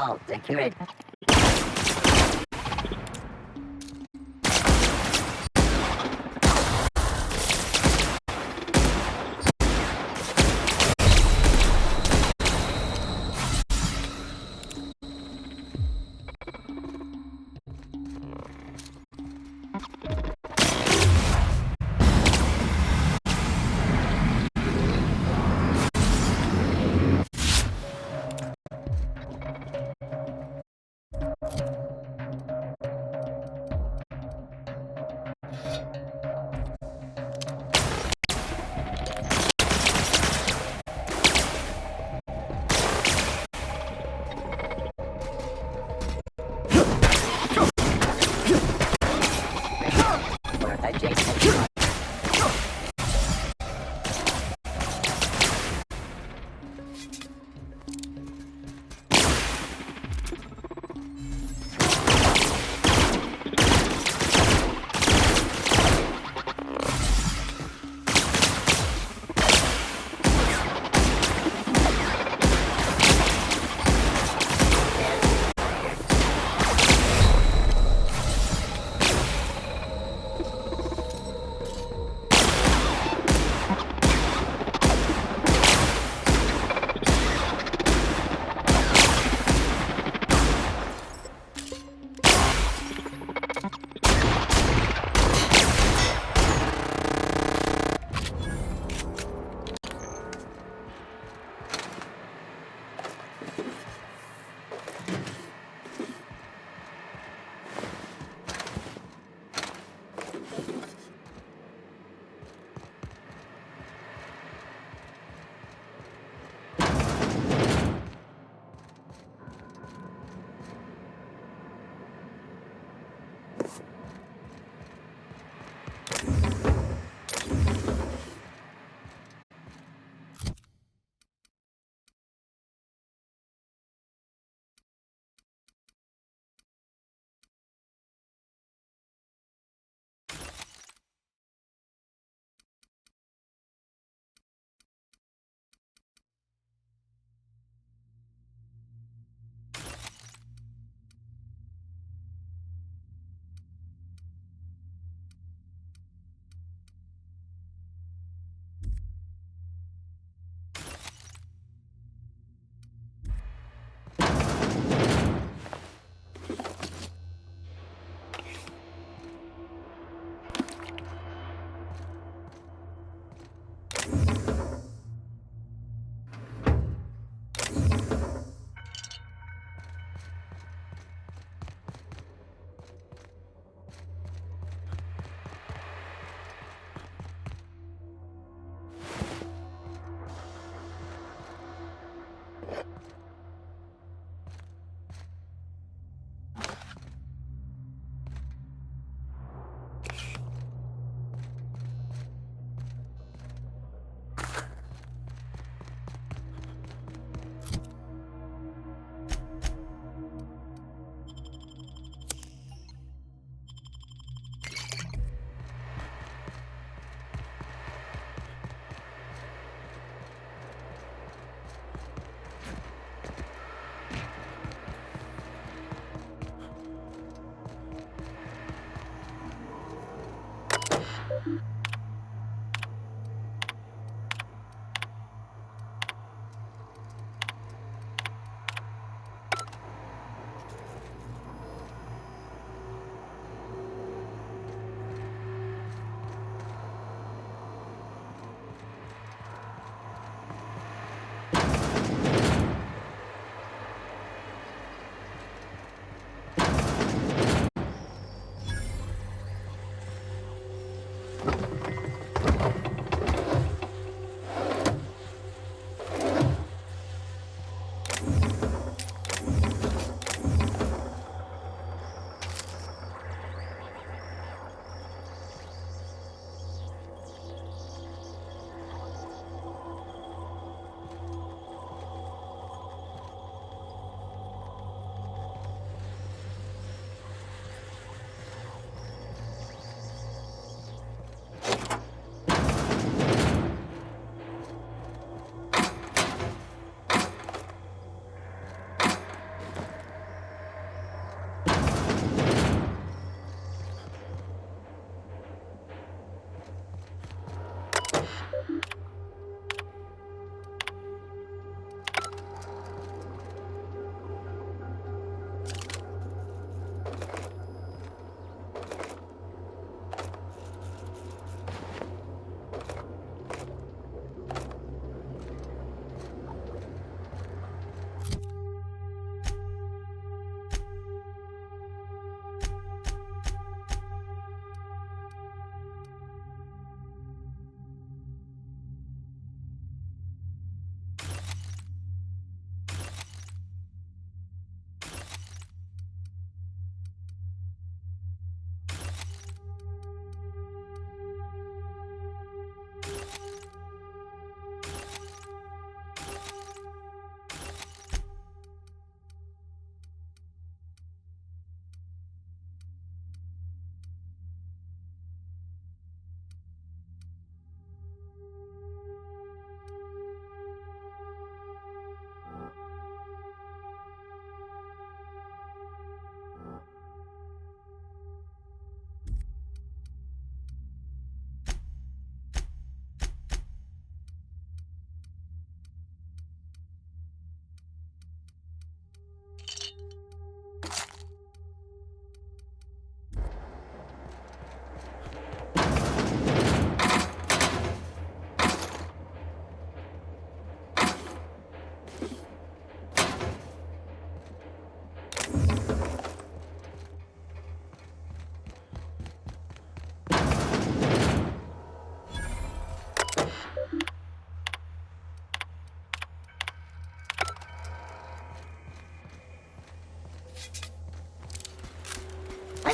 All security.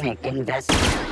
Take investment.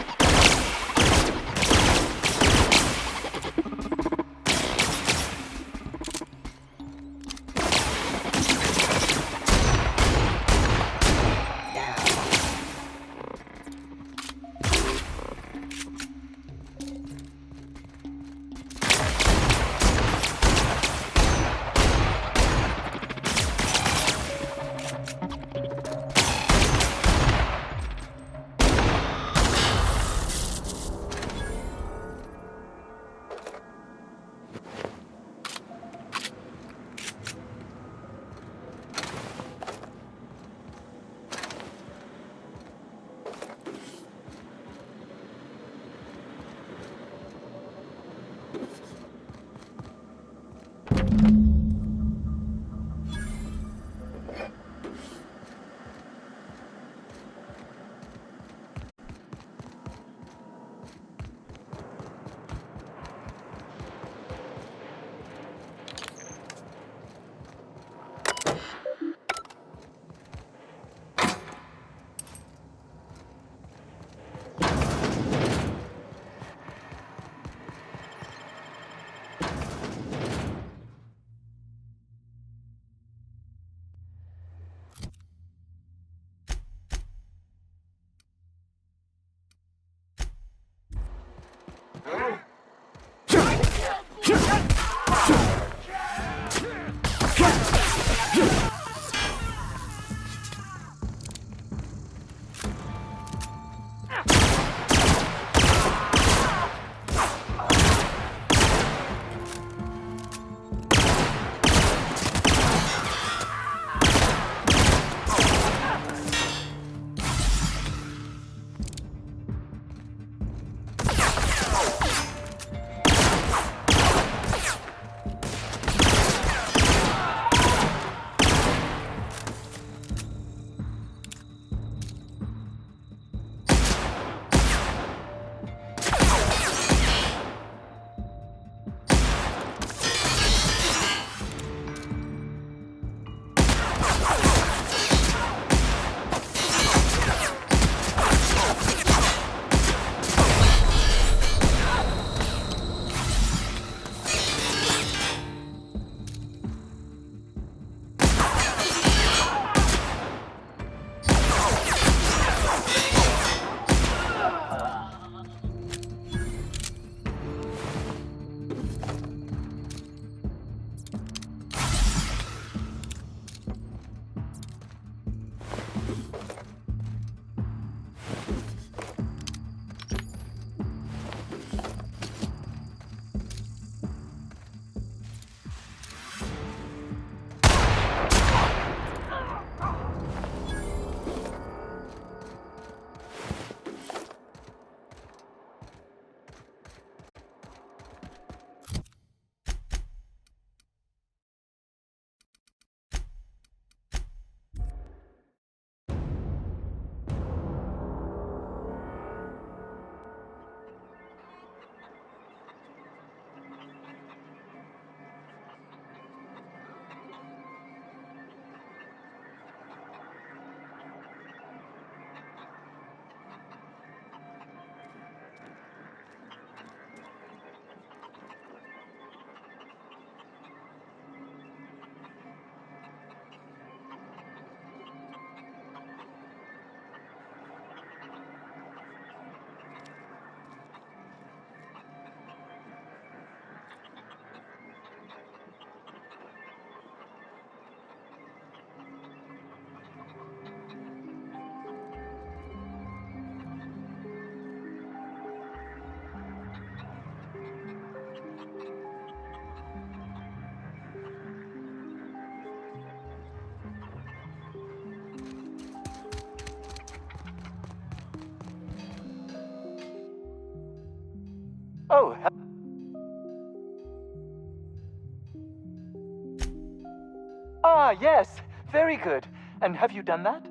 Oh, yes. Very good. And have you done that?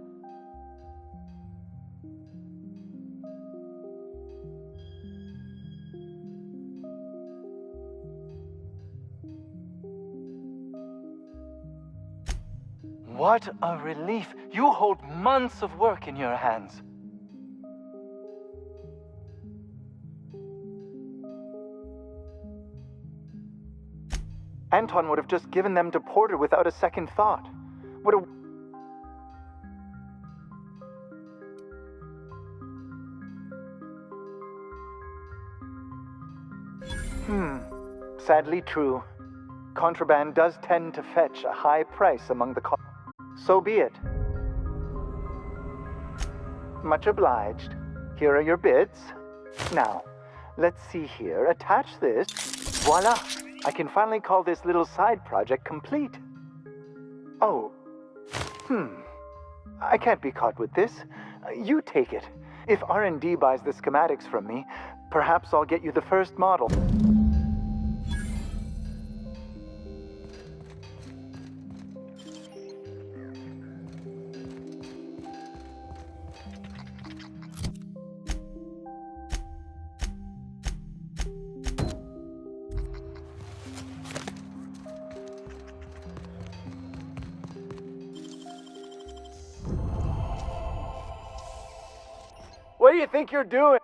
What a relief. You hold months of work in your hands. Anton would have just given them to Porter without a second thought. What a... Sadly true. Contraband does tend to fetch a high price among the So be it. Much obliged. Here are your bids. Now, let's see here. Attach this. Voila! I can finally call this little side project complete. Oh. I can't be caught with this. You take it. If R&D buys the schematics from me, perhaps I'll get you the first model. What do you think you're doing?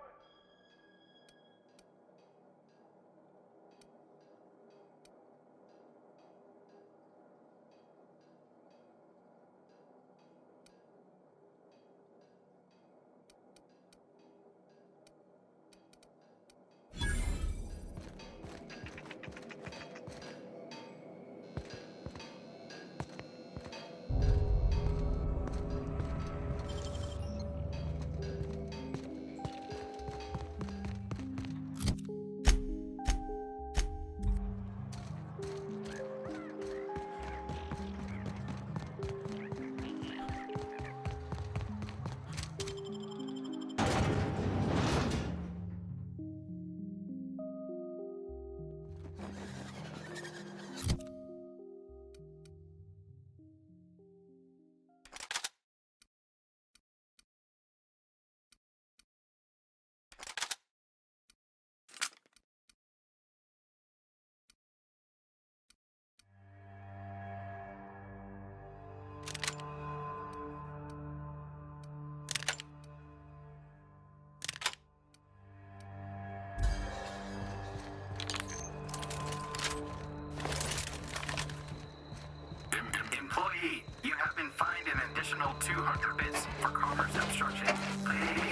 Employee, you have been fined an additional 200 bits for commerce obstruction.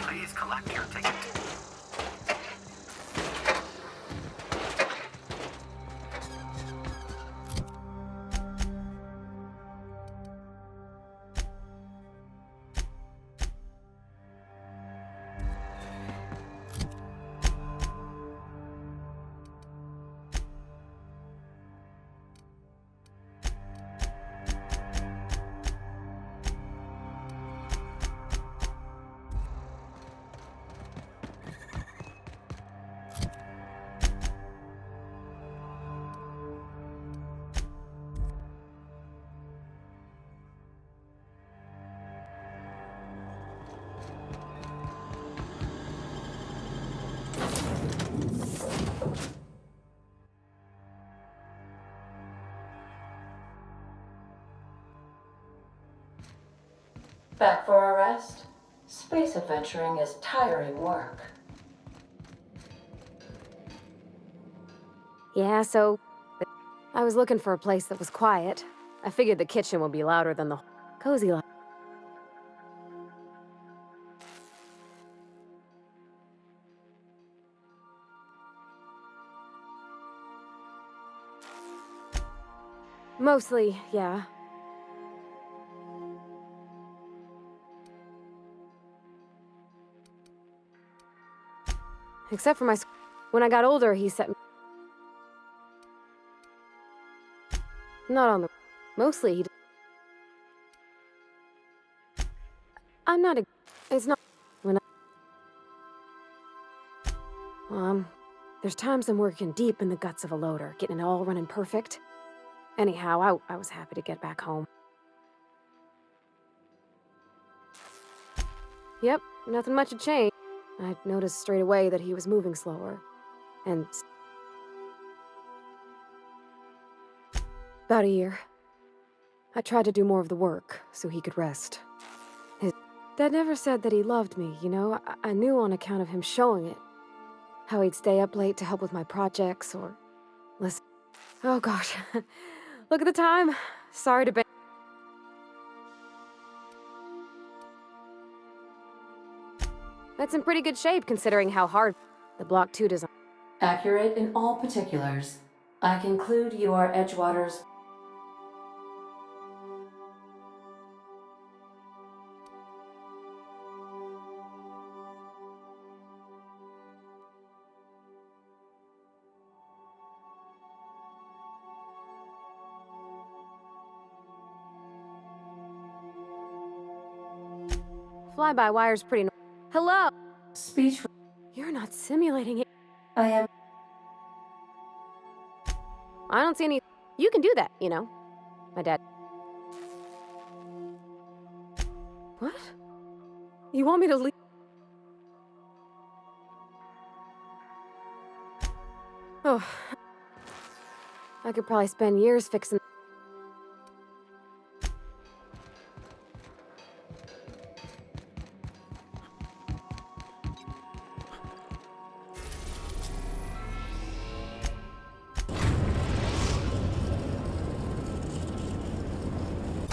Please collect your ticket. Back for a rest? Space adventuring is tiring work. Yeah, so I was looking for a place that was quiet. I figured the kitchen would be louder than the cozy life. Mostly, yeah. Except for when I got older, he set me... Not on the... Mostly, he... I'm not a... It's not... When I... There's times I'm working deep in the guts of a loader, getting it all running perfect. Anyhow, I was happy to get back home. Yep, nothing much had changed. I noticed straight away that he was moving slower. And... About a year. I tried to do more of the work, so he could rest. His dad never said that he loved me, you know? I knew on account of him showing it. How he'd stay up late to help with my projects, or... Listen... Oh gosh. Look at the time. Sorry to be. That's in pretty good shape considering how hard the Block 2 design. Accurate in all particulars. I conclude you are Edgewater's. Fly-by-wire's pretty. Hello. Speech. You're not simulating it. I am. I don't see any. You can do that, you know. My dad. What? You want me to leave? Oh. I could probably spend years fixing.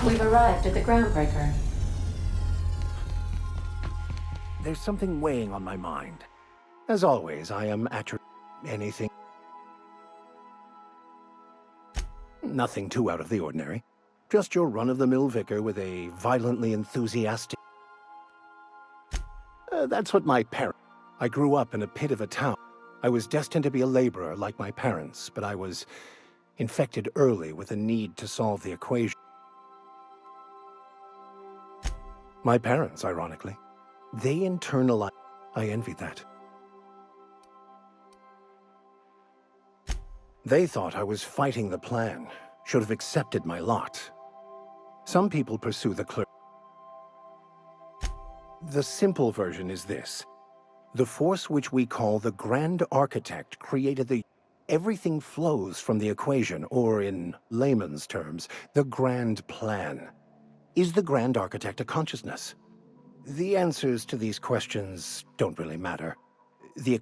We've arrived at the Groundbreaker. There's something weighing on my mind. As always, I am anything. Nothing too out of the ordinary. Just your run-of-the-mill vicar with a violently enthusiastic... that's what my parents... I grew up in a pit of a town. I was destined to be a laborer like my parents, but I was infected early with a need to solve the equation. My parents, ironically. They internalized... I envied that. They thought I was fighting the plan, should have accepted my lot. Some people pursue the clerk. The simple version is this. The force which we call the Grand Architect created the... Everything flows from the equation, or in layman's terms, the Grand Plan. Is the Grand Architect a consciousness? The answers to these questions don't really matter. The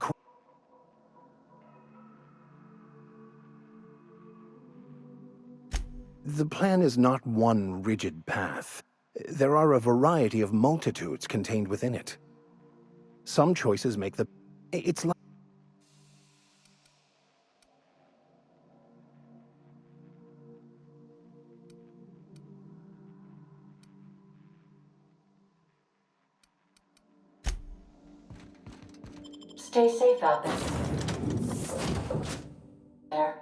plan is not one rigid path. There are a variety of multitudes contained within it. Some choices make the... It's like... Stay safe out there. There.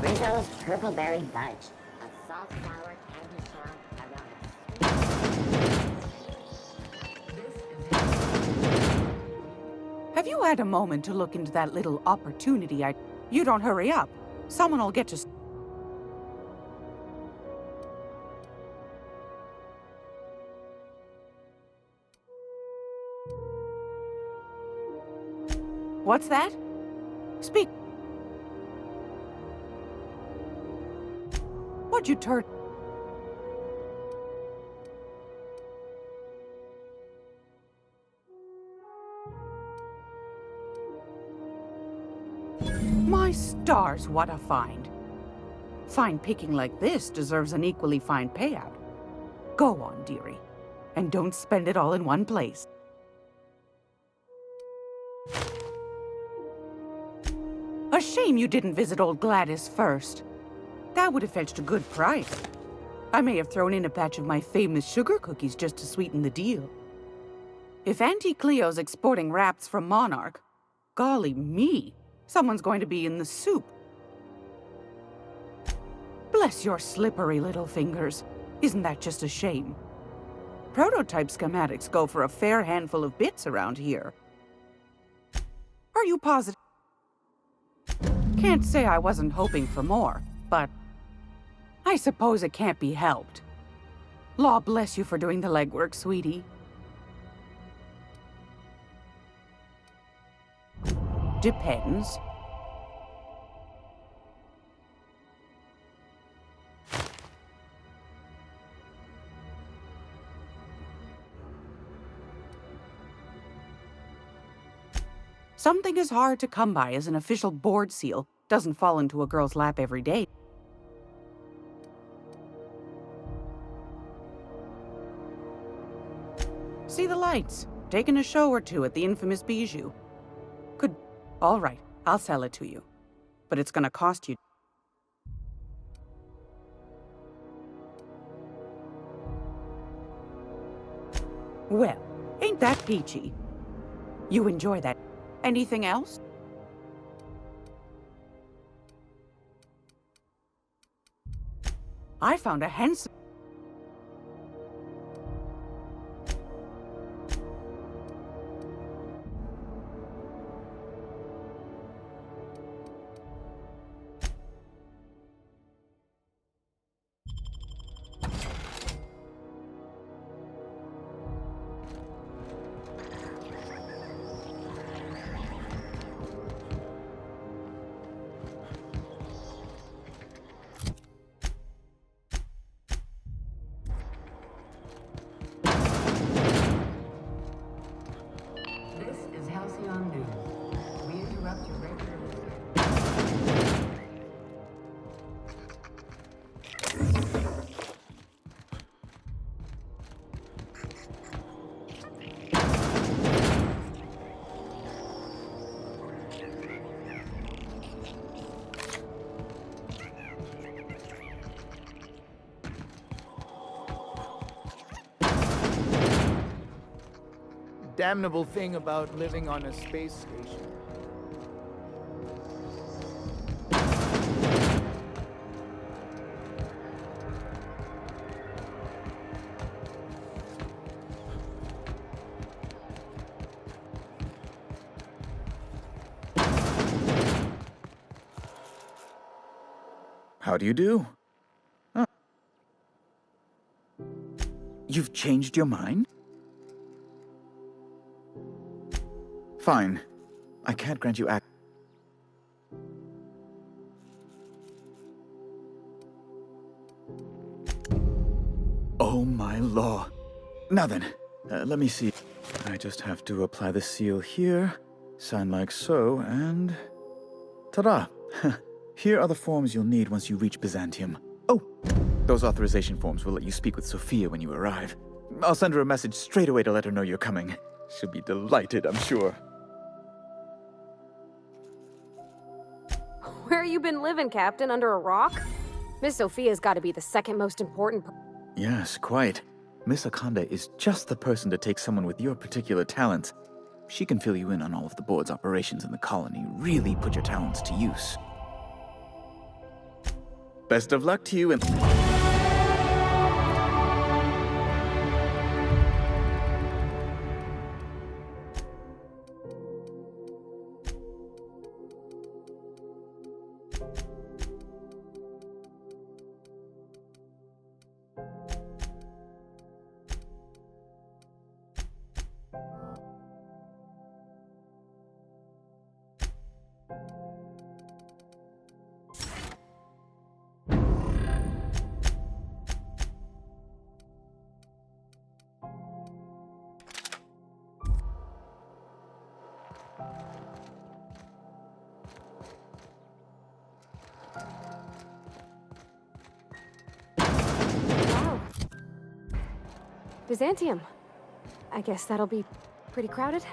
Rizzo's Purpleberry Fudge. A salt sour candy shell aroma. Have you had a moment to look into that little opportunity You don't hurry up. Someone will get to... What's that? Speak. What'd you turn? My stars, what a find. Fine picking like this deserves an equally fine payout. Go on, dearie. And don't spend it all in one place. A shame you didn't visit old Gladys first. That would have fetched a good price. I may have thrown in a batch of my famous sugar cookies just to sweeten the deal. If Auntie Cleo's exporting wraps from Monarch, golly me, someone's going to be in the soup. Bless your slippery little fingers. Isn't that just a shame? Prototype schematics go for a fair handful of bits around here. Are you positive? Can't say I wasn't hoping for more, but I suppose it can't be helped. Law bless you for doing the legwork, sweetie. Depends. Something as hard to come by as an official board seal doesn't fall into a girl's lap every day. See the lights. Taking a show or two at the infamous Bijou. Could... All right, I'll sell it to you. But it's gonna cost you... Well, ain't that peachy? You enjoy that. Anything else? I found a handsome... This is Halcyon News. We interrupt your regular... Damnable thing about living on a space station. How do you do? Huh. You've changed your mind? Fine. I can't grant you ac- Oh my law. Now then, let me see. I just have to apply the seal here, sign like so, and... Ta-da! Here are the forms you'll need once you reach Byzantium. Oh! Those authorization forms will let you speak with Sophia when you arrive. I'll send her a message straight away to let her know you're coming. She'll be delighted, I'm sure. Where you been living, Captain? Under a rock? Miss Sophia's gotta be the second most important Yes, quite. Miss Akanda is just the person to take someone with your particular talents. She can fill you in on all of the board's operations in the colony, really put your talents to use. Best of luck to you and... Byzantium. I guess that'll be pretty crowded.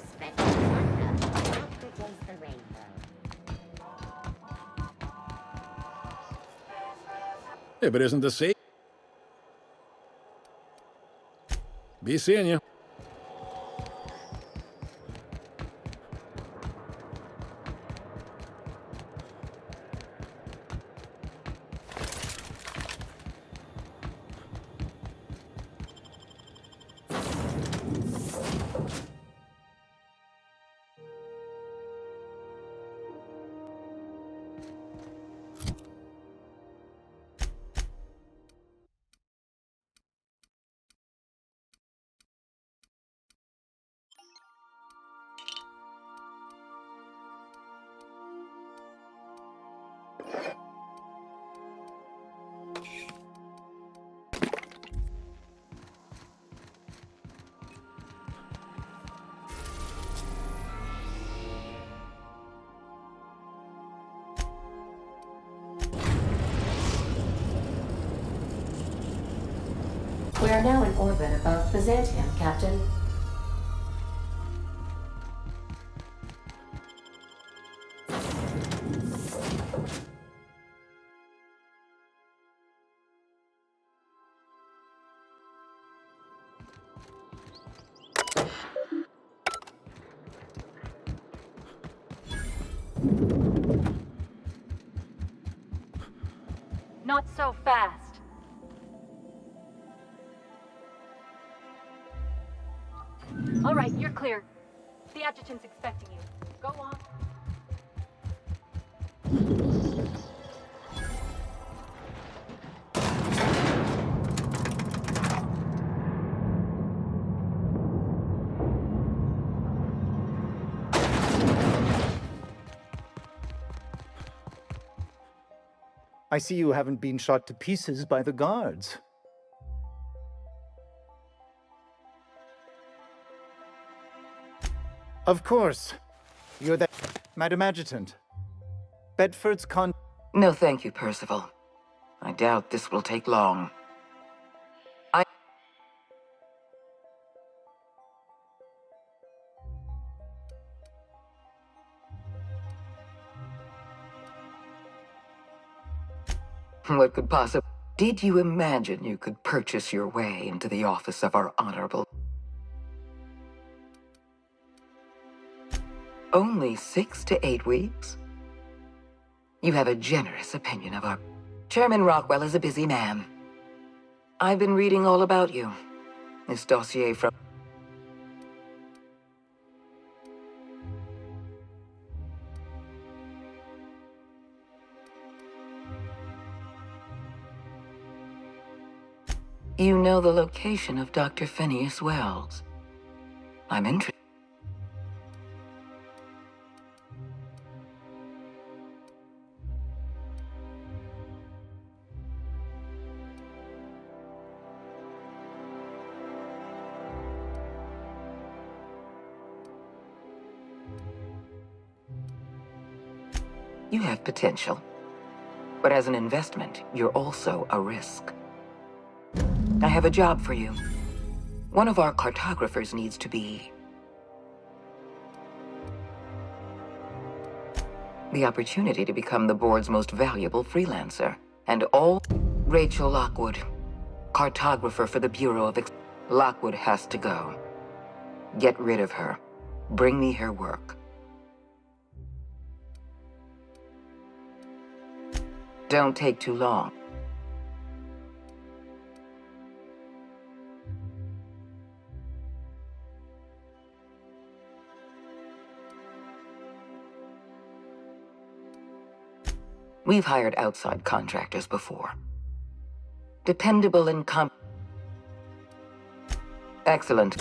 speckled wonder out against the rainbow. If it isn't the sea. Be seeing you. We are now in orbit above Byzantium, Captain. Not so fast. All right, you're clear. The adjutant's expecting you. Go on. I see you haven't been shot to pieces by the guards. Of course. You're the... Madam Adjutant. Bedford's con... No thank you, Percival. I doubt this will take long. What could possibly... Did you imagine you could purchase your way into the office of our honorable... Only 6 to 8 weeks? You have a generous opinion of our... Chairman Rockwell is a busy man. I've been reading all about you. This dossier from... You know the location of Dr. Phineas Wells. I'm interested. You have potential, but as an investment, you're also a risk. I have a job for you. One of our cartographers needs to be... the opportunity to become the board's most valuable freelancer. And all... Rachel Lockwood, cartographer for the Bureau of... Lockwood has to go. Get rid of her. Bring me her work. Don't take too long. We've hired outside contractors before. Dependable and Excellent.